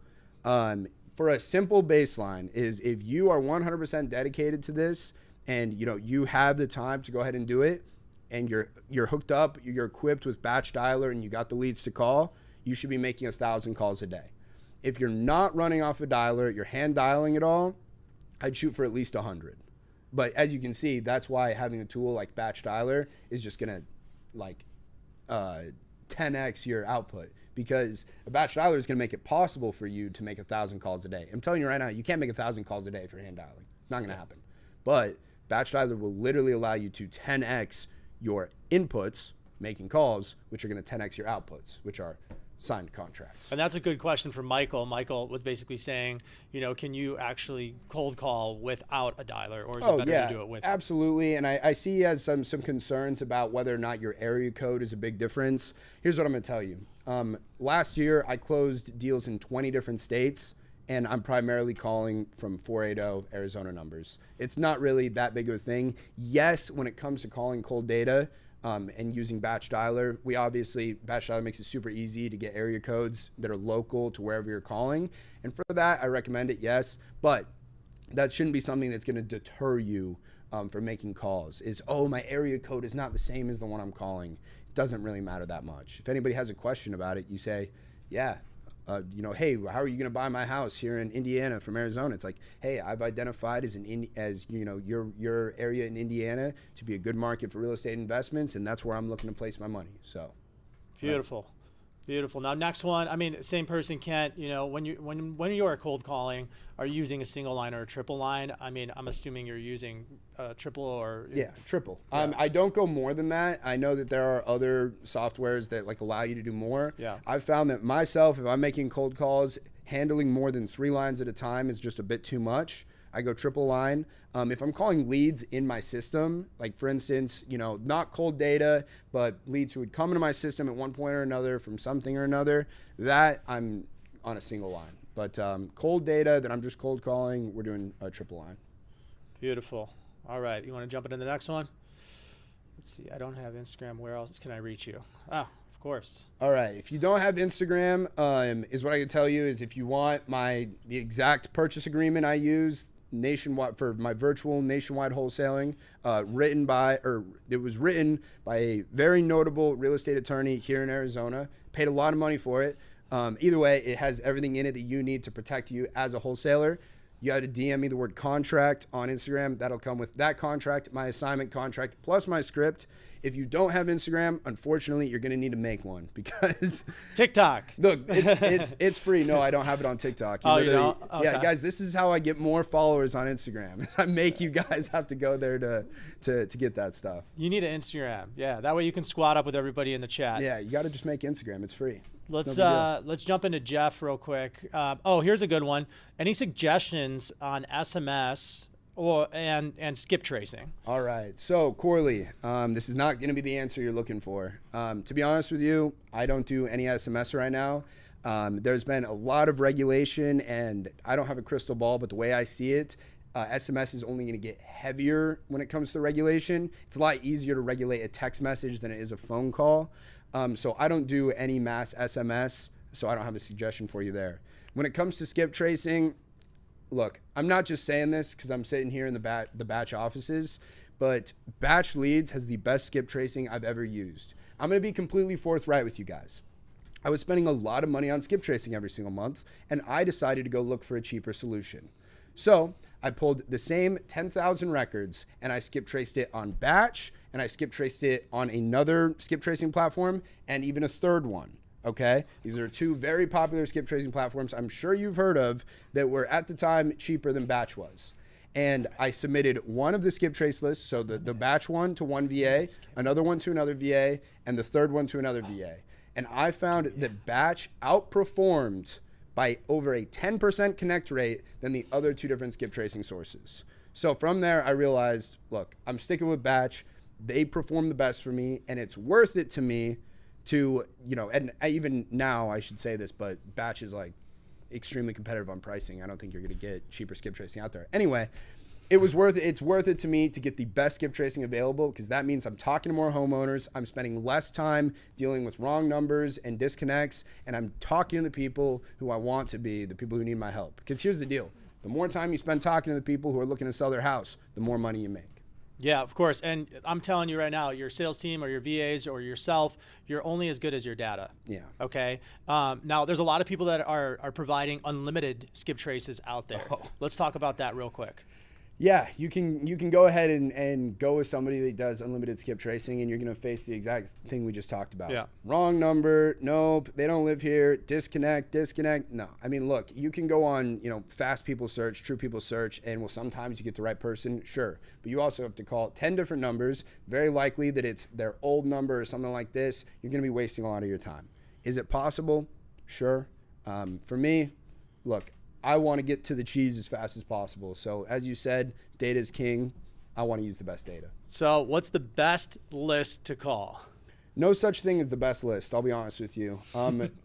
For a simple baseline is if you are 100% dedicated to this and you have the time to go ahead and do it and you're hooked up, you're equipped with batch dialer and you got the leads to call, you should be making 1,000 calls a day. If you're not running off a dialer, you're hand dialing it all, I'd shoot for at least 100. But as you can see, that's why having a tool like batch dialer is just gonna 10x your output. Because a batch dialer is going to make it possible for you to make 1,000 calls a day. I'm telling you right now, you can't make 1,000 calls a day if you're hand dialing. It's not going to happen. But batch dialer will literally allow you to 10x your inputs, making calls, which are going to 10x your outputs, which are signed contracts. And that's a good question for Michael. Michael was basically saying, can you actually cold call without a dialer, or is it better to do it with? Absolutely. And I see he has some concerns about whether or not your area code is a big difference. Here's what I'm going to tell you. Last year, I closed deals in 20 different states, and I'm primarily calling from 480 Arizona numbers. It's not really that big of a thing. Yes, when it comes to calling cold data, and using batch dialer, batch dialer makes it super easy to get area codes that are local to wherever you're calling. And for that, I recommend it, yes. But that shouldn't be something that's going to deter you from making calls. My area code is not the same as the one I'm calling. It doesn't really matter that much. If anybody has a question about it, you say, yeah, hey, how are you going to buy my house here in Indiana from Arizona? It's like, hey, I've identified your area in Indiana to be a good market for real estate investments, and that's where I'm looking to place my money. So, beautiful. Beautiful. Now, next one. I mean, same person, Kent. When you are cold calling, are you using a single line or a triple line? I mean, I'm assuming you're using triple or triple. Yeah. I don't go more than that. I know that there are other softwares that allow you to do more. Yeah. I've found that myself, if I'm making cold calls, handling more than 3 lines at a time is just a bit too much. I go triple line. If I'm calling leads in my system, like for instance, not cold data, but leads who would come into my system at one point or another from something or another, that I'm on a single line. But cold data that I'm just cold calling, we're doing a triple line. Beautiful. All right. You want to jump into the next one? Let's see. I don't have Instagram. Where else can I reach you? Of course. All right. If you don't have Instagram, is what I can tell you is if you want the exact purchase agreement I use nationwide for my virtual nationwide wholesaling, it was written by a very notable real estate attorney here in Arizona, paid a lot of money for it. Either way, it has everything in it that you need to protect you as a wholesaler. You got to DM me the word contract on Instagram. That'll come with that contract, my assignment contract, plus my script. If you don't have Instagram, unfortunately, you're going to need to make one because TikTok. Look, it's free. No, I don't have it on TikTok. You don't? Okay. Yeah, guys, this is how I get more followers on Instagram. I make you guys have to go there to get that stuff. You need an Instagram. Yeah, that way you can squat up with everybody in the chat. Yeah, you got to just make Instagram. It's free. Let's jump into Jeff real quick. Here's a good one. Any suggestions on SMS and skip tracing? All right. So Corley, this is not going to be the answer you're looking for. To be honest with you, I don't do any SMS right now. There's been a lot of regulation, and I don't have a crystal ball, but the way I see it, SMS is only going to get heavier when it comes to regulation. It's a lot easier to regulate a text message than it is a phone call. So I don't do any mass SMS, so I don't have a suggestion for you there. When it comes to skip tracing, look, I'm not just saying this because I'm sitting here in the batch offices, but batch leads has the best skip tracing I've ever used. I'm going to be completely forthright with you guys. I was spending a lot of money on skip tracing every single month, and I decided to go look for a cheaper solution. So I pulled the same 10,000 records and I skip traced it on batch, and I skip traced it on another skip tracing platform, and even a third one. Okay, these are two very popular skip tracing platforms I'm sure you've heard of that were at the time cheaper than batch was. And I submitted one of the skip trace lists, so the batch one to one VA, another one to another VA, and the third one to another VA. And I found that batch outperformed by over a 10% connect rate than the other two different skip tracing sources. So from there, I realized, look, I'm sticking with batch. They perform the best for me, and it's worth it to me to, you know, and even now I should say this, but batch is like extremely competitive on pricing. I don't think you're going to get cheaper skip tracing out there. Anyway, it's worth it to me to get the best skip tracing available, because that means I'm talking to more homeowners. I'm spending less time dealing with wrong numbers and disconnects, and I'm talking to the people who I want to be, the people who need my help. Because here's the deal. The more time you spend talking to the people who are looking to sell their house, the more money you make. Yeah, of course. And I'm telling you right now, your sales team or your VAs or yourself, you're only as good as your data. Yeah. Okay. Now, there's a lot of people that are providing unlimited skip traces out there. Oh. Let's talk about that real quick. Yeah, you can go ahead and go with somebody that does unlimited skip tracing, and you're going to face the exact thing we just talked about. Yeah. Wrong number. Nope. They don't live here. Disconnect. No. I mean, look, you can go on, you know, fast people search, true people search, and well, sometimes you get the right person. Sure. But you also have to call 10 different numbers. Very likely that it's their old number or something like this. You're going to be wasting a lot of your time. Is it possible? Sure. For me, look, I want to get to the cheese as fast as possible. So as you said, data is king. I want to use the best data. So what's the best list to call? No such thing as the best list, I'll be honest with you.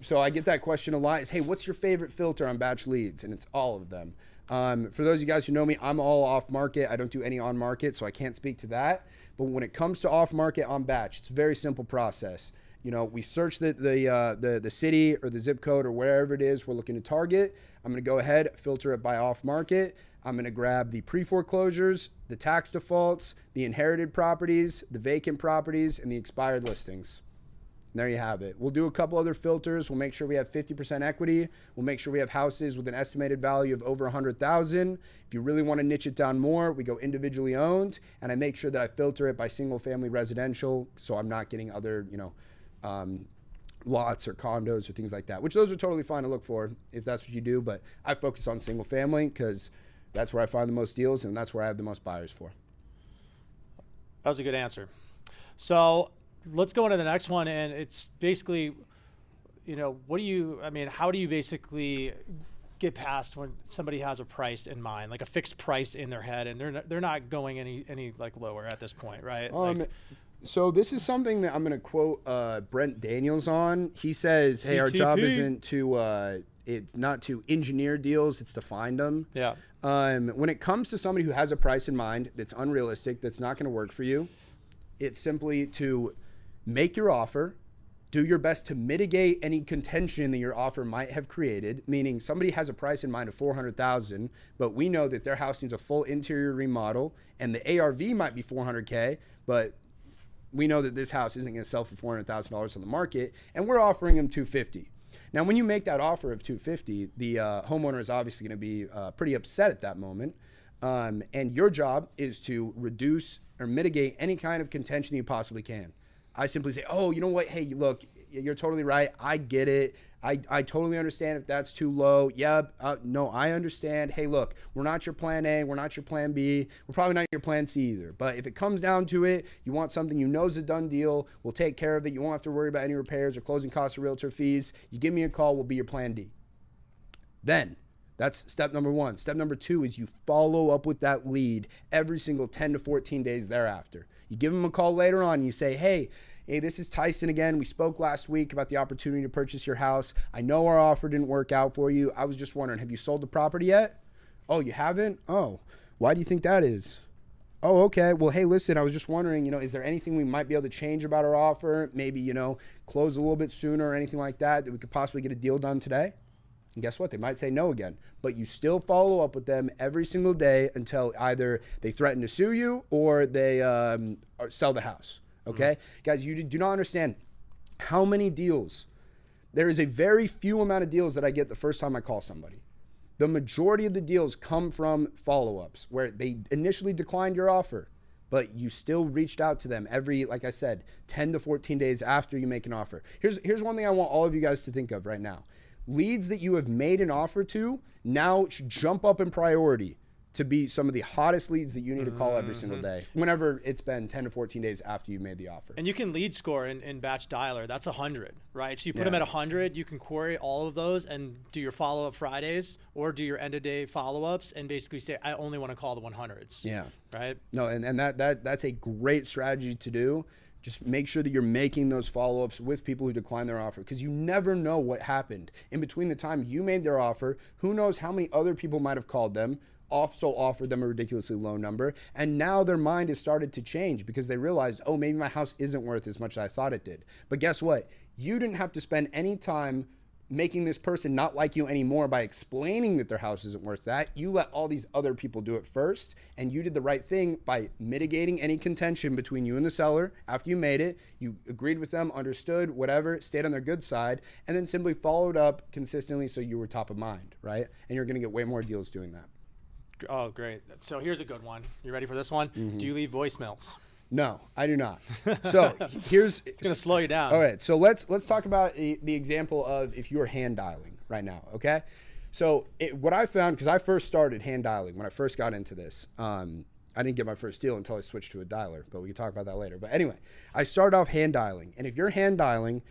So I get that question a lot is, hey, what's your favorite filter on batch leads? And it's all of them. For those of you guys who know me, I'm all off market. I don't do any on market, so I can't speak to that. But when it comes to off market on batch, it's a very simple process. You know, we search the city or the zip code or wherever it is we're looking to target. I'm going to go ahead, filter it by off market. I'm going to grab the pre-foreclosures, the tax defaults, the inherited properties, the vacant properties, and the expired listings. And there you have it. We'll do a couple other filters. We'll make sure we have 50% equity. We'll make sure we have houses with an estimated value of over 100,000. If you really want to niche it down more, we go individually owned, and I make sure that I filter it by single family residential, so I'm not getting other, you know, lots or condos or things like that, which those are totally fine to look for if that's what you do. But I focus on single family because that's where I find the most deals, and that's where I have the most buyers for. That was a good answer. So let's go into the next one. And it's basically, you know, how do you basically get past when somebody has a price in mind, like a fixed price in their head, and they're not going any like lower at this point, right? So this is something that I'm going to quote Brent Daniels on. He says, hey, our job isn't to, it's not to engineer deals, it's to find them. Yeah. When it comes to somebody who has a price in mind that's unrealistic, that's not going to work for you, it's simply to make your offer, do your best to mitigate any contention that your offer might have created, meaning somebody has a price in mind of $400,000, but we know that their house needs a full interior remodel, and the ARV might be $400K, but we know that this house isn't going to sell for $400,000 on the market, and we're offering them $250,000. Now, when you make that offer of $250,000, the homeowner is obviously going to be pretty upset at that moment, and your job is to reduce or mitigate any kind of contention you possibly can. I simply say, oh, you know what? Hey, look, you're totally right. I get it. I totally understand if that's too low. Yeah, no, I understand. Hey, look, we're not your plan A. We're not your plan B. We're probably not your plan C either. But if it comes down to it, you want something you know is a done deal. We'll take care of it. You won't have to worry about any repairs or closing costs or realtor fees. You give me a call. We'll be your plan D. Then that's step number one. Step number two is you follow up with that lead every single 10 to 14 days thereafter. You give them a call later on and you say, hey, this is Tyson again. We spoke last week about the opportunity to purchase your house. I know our offer didn't work out for you. I was just wondering, have you sold the property yet? Oh, you haven't? Oh, why do you think that is? Oh, okay. Well, hey, listen, I was just wondering, is there anything we might be able to change about our offer? Maybe, close a little bit sooner or anything like that we could possibly get a deal done today? And guess what? They might say no again, but you still follow up with them every single day until either they threaten to sue you or they sell the house. Okay? Guys, you do not understand how many deals. There is a very few amount of deals that I get the first time I call somebody. The majority of the deals come from follow-ups where they initially declined your offer, but you still reached out to them every, like I said, 10 to 14 days after you make an offer. Here's one thing I want all of you guys to think of right now. Leads that you have made an offer to now should jump up in priority to be some of the hottest leads that you need to call every single day, whenever it's been 10 to 14 days after you made the offer. And you can lead score in Batch Dialer. That's 100, right? So you put them at 100, you can query all of those and do your follow-up Fridays or do your end-of-day follow-ups and basically say, I only want to call the 100s. Yeah. Right? No, and that's a great strategy to do. Just make sure that you're making those follow-ups with people who decline their offer, because you never know what happened. In between the time you made their offer, who knows how many other people might have called them, also offered them a ridiculously low number, and now their mind has started to change because they realized, oh, maybe my house isn't worth as much as I thought it did. But guess what? You didn't have to spend any time making this person not like you anymore by explaining that their house isn't worth that. You let all these other people do it first, and you did the right thing by mitigating any contention between you and the seller. After you made it, you agreed with them, understood, whatever, stayed on their good side, and then simply followed up consistently so you were top of mind, right? And you're gonna get way more deals doing that. Oh, great. So here's a good one. You ready for this one? Do you leave voicemails? No, I do not. So here's it's going to slow you down. All right. So let's talk about the example of if you're hand dialing right now. Okay. So what I found, because I first started hand dialing when I first got into this, I didn't get my first deal until I switched to a dialer, but we can talk about that later. But anyway, I started off hand dialing, and if you're hand dialing,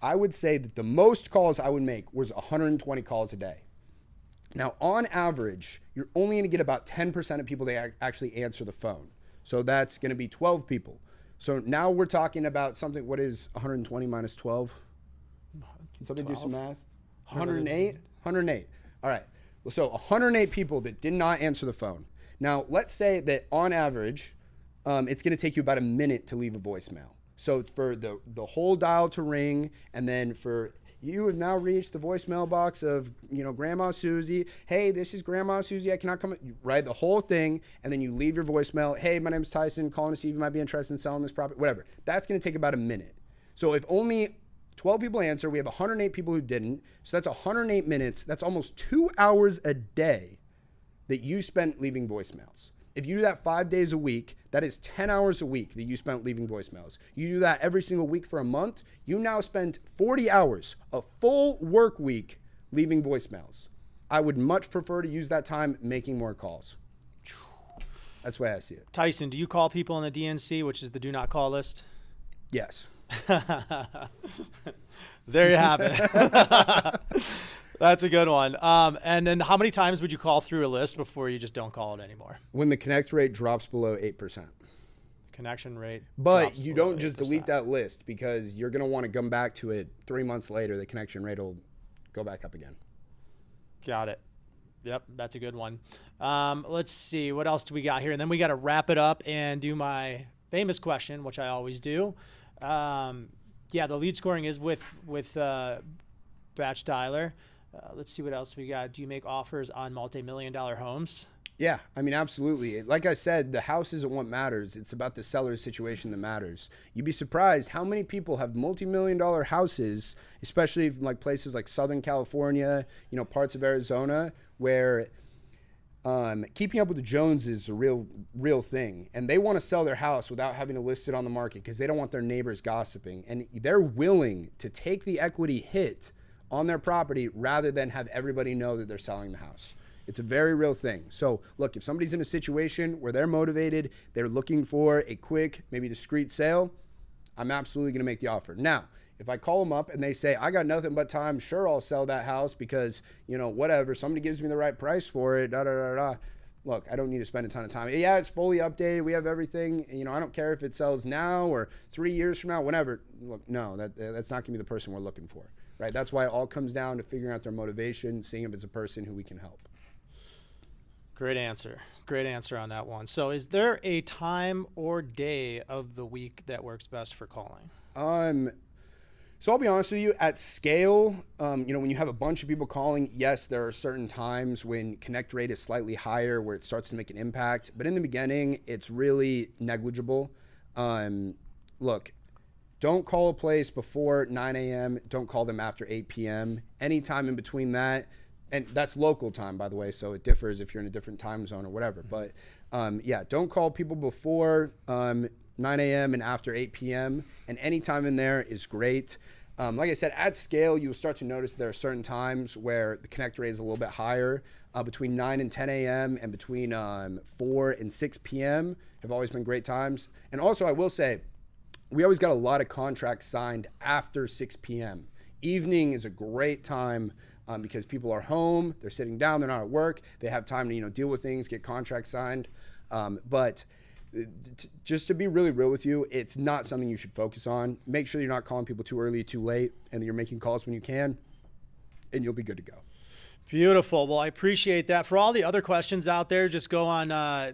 I would say that the most calls I would make was 120 calls a day. Now, on average, you're only going to get about 10% of people that actually answer the phone. So that's going to be 12 people. So now we're talking about something. What is 120 minus 12? Can somebody 12? Do some math? 108? 108. All right. So 108 people that did not answer the phone. Now, let's say that on average, it's going to take you about a minute to leave a voicemail. So for the whole dial to ring, and then for you have now reached the voicemail box of, Grandma Susie. Hey, this is Grandma Susie. I cannot come. You write the whole thing, and then you leave your voicemail. Hey, my name's Tyson. Calling to see if you might be interested in selling this property. Whatever. That's going to take about a minute. So if only 12 people answer, we have 108 people who didn't. So that's 108 minutes. That's almost 2 hours a day that you spent leaving voicemails. If you do that 5 days a week, that is 10 hours a week that you spent leaving voicemails. You do that every single week for a month, you now spend 40 hours, a full work week, leaving voicemails. I would much prefer to use that time making more calls. That's the way I see it. Tyson, do you call people on the DNC, which is the do not call list? Yes. There you have it. That's a good one. And then how many times would you call through a list before you just don't call it anymore? When the connect rate drops below 8%. Connection rate. But you don't just delete that list, because you're going to want to come back to it 3 months later. The connection rate will go back up again. Got it. Yep, that's a good one. Let's see. What else do we got here? And then we got to wrap it up and do my famous question, which I always do. Yeah, the lead scoring is with Batch Dialer. Let's see what else we got. Do you make offers on multi-million-dollar homes? Yeah, I mean, absolutely. Like I said, the house isn't what matters. It's about the seller's situation that matters. You'd be surprised how many people have multi-million-dollar houses, especially from like places like Southern California, parts of Arizona, where keeping up with the Joneses is a real thing. And they want to sell their house without having to list it on the market because they don't want their neighbors gossiping. And they're willing to take the equity hit on their property rather than have everybody know that they're selling the house. It's a very real thing. So look, if somebody's in a situation where they're motivated, they're looking for a quick, maybe discreet sale, I'm absolutely going to make the offer. Now, if I call them up and they say, I got nothing but time, sure, I'll sell that house because, whatever, somebody gives me the right price for it, Look, I don't need to spend a ton of time. Yeah, it's fully updated. We have everything. I don't care if it sells now or 3 years from now, whenever. Look, no, that's not going to be the person we're looking for. Right? That's why it all comes down to figuring out their motivation, seeing if it's a person who we can help. Great answer. Great answer on that one. So is there a time or day of the week that works best for calling? So I'll be honest with you, at scale, when you have a bunch of people calling, yes, there are certain times when connect rate is slightly higher where it starts to make an impact. But in the beginning, it's really negligible. Look, don't call a place before 9 a.m. Don't call them after 8 p.m. Anytime in between that. And that's local time, by the way, so it differs if you're in a different time zone or whatever. But don't call people before 9 a.m. and after 8 p.m. And any time in there is great. Like I said, at scale, you'll start to notice there are certain times where the connect rate is a little bit higher. Between 9 and 10 a.m. and between 4 and 6 p.m. have always been great times. And also, I will say, we always got a lot of contracts signed after 6 p.m. Evening is a great time because people are home, they're sitting down, they're not at work, they have time to deal with things, get contracts signed. But just to be really real with you, it's not something you should focus on. Make sure you're not calling people too early, too late, and that you're making calls when you can, and you'll be good to go. Beautiful. Well, I appreciate that. For all the other questions out there, just go on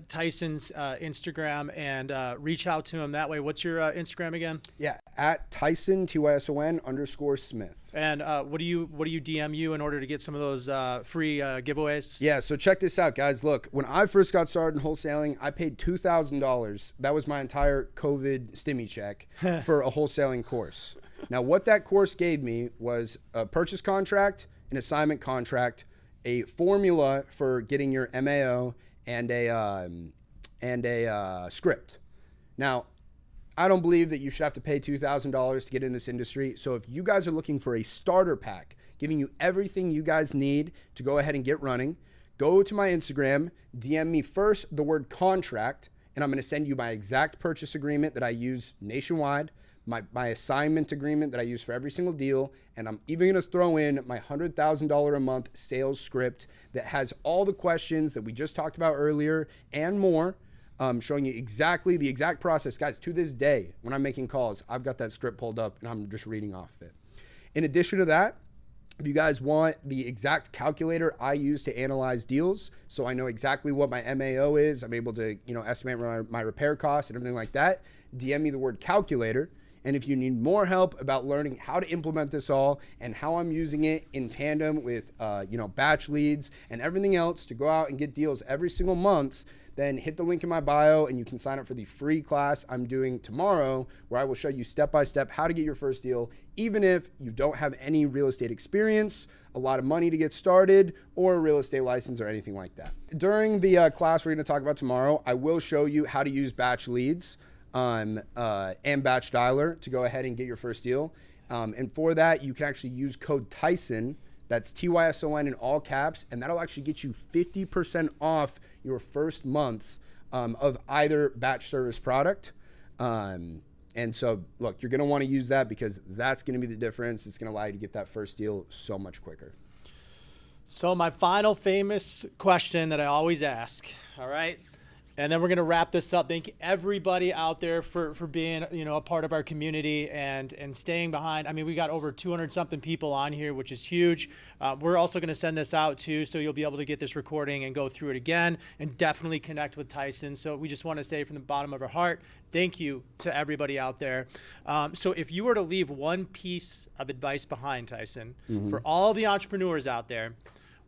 Tyson's Instagram and reach out to him that way. What's your Instagram again? Yeah, at Tyson, Tyson_Smith. And what do you DM you in order to get some of those free giveaways? Yeah, so check this out, guys. Look, when I first got started in wholesaling, I paid $2,000. That was my entire COVID stimmy check for a wholesaling course. Now, what that course gave me was a purchase contract, an assignment contract, a formula for getting your MAO, and a script. Now, I don't believe that you should have to pay $2,000 to get in this industry. So if you guys are looking for a starter pack, giving you everything you guys need to go ahead and get running, go to my Instagram, DM me first the word contract, and I'm going to send you my exact purchase agreement that I use nationwide, my assignment agreement that I use for every single deal, and I'm even going to throw in my $100,000 a month sales script that has all the questions that we just talked about earlier and more, showing you exactly the exact process. Guys, to this day, when I'm making calls, I've got that script pulled up and I'm just reading off of it. In addition to that, if you guys want the exact calculator I use to analyze deals, so I know exactly what my MAO is, I'm able to estimate my repair costs and everything like that, DM me the word calculator. And if you need more help about learning how to implement this all and how I'm using it in tandem with batch leads and everything else to go out and get deals every single month, then hit the link in my bio and you can sign up for the free class I'm doing tomorrow, where I will show you step-by-step how to get your first deal, even if you don't have any real estate experience, a lot of money to get started, or a real estate license or anything like that. During the class we're going to talk about tomorrow, I will show you how to use batch leads and batch dialer to go ahead and get your first deal. And for that, you can actually use code Tyson. That's TYSON in all caps, and that'll actually get you 50% off your first month of either batch service product. And so, look, you're going to want to use that because that's going to be the difference. It's going to allow you to get that first deal so much quicker. So my final famous question that I always ask, all right? And then we're going to wrap this up. Thank everybody out there for being, a part of our community and staying behind. I mean, we got over 200 something people on here, which is huge. We're also going to send this out too, so you'll be able to get this recording and go through it again and definitely connect with Tyson. So we just want to say from the bottom of our heart, thank you to everybody out there. So if you were to leave one piece of advice behind, Tyson, for all the entrepreneurs out there,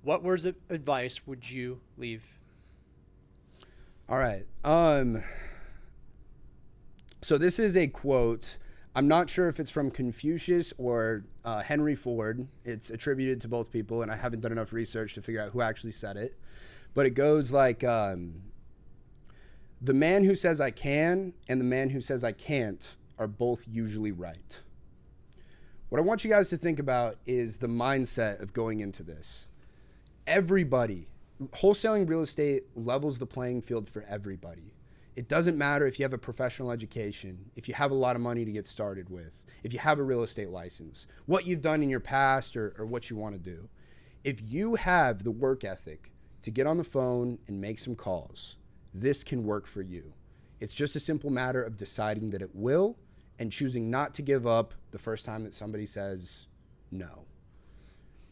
what words of advice would you leave? All right. So this is a quote. I'm not sure if it's from Confucius or Henry Ford. It's attributed to both people, and I haven't done enough research to figure out who actually said it. But it goes like, the man who says I can and the man who says I can't are both usually right. What I want you guys to think about is the mindset of going into this. Everybody, wholesaling real estate levels the playing field for everybody. It doesn't matter if you have a professional education, if you have a lot of money to get started with, if you have a real estate license, what you've done in your past or what you want to do. If you have the work ethic to get on the phone and make some calls, this can work for you. It's just a simple matter of deciding that it will and choosing not to give up the first time that somebody says no.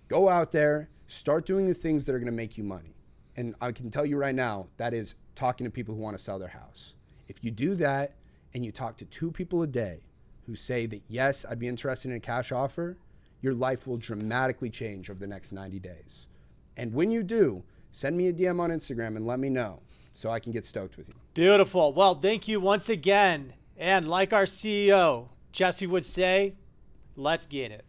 Go out there, start doing the things that are going to make you money. And I can tell you right now, that is talking to people who want to sell their house. If you do that and you talk to 2 people a day, who say that, yes, I'd be interested in a cash offer, your life will dramatically change over the next 90 days. And when you do, send me a DM on Instagram and let me know so I can get stoked with you. Beautiful. Well, thank you once again. And like our CEO, Jesse would say, let's get it.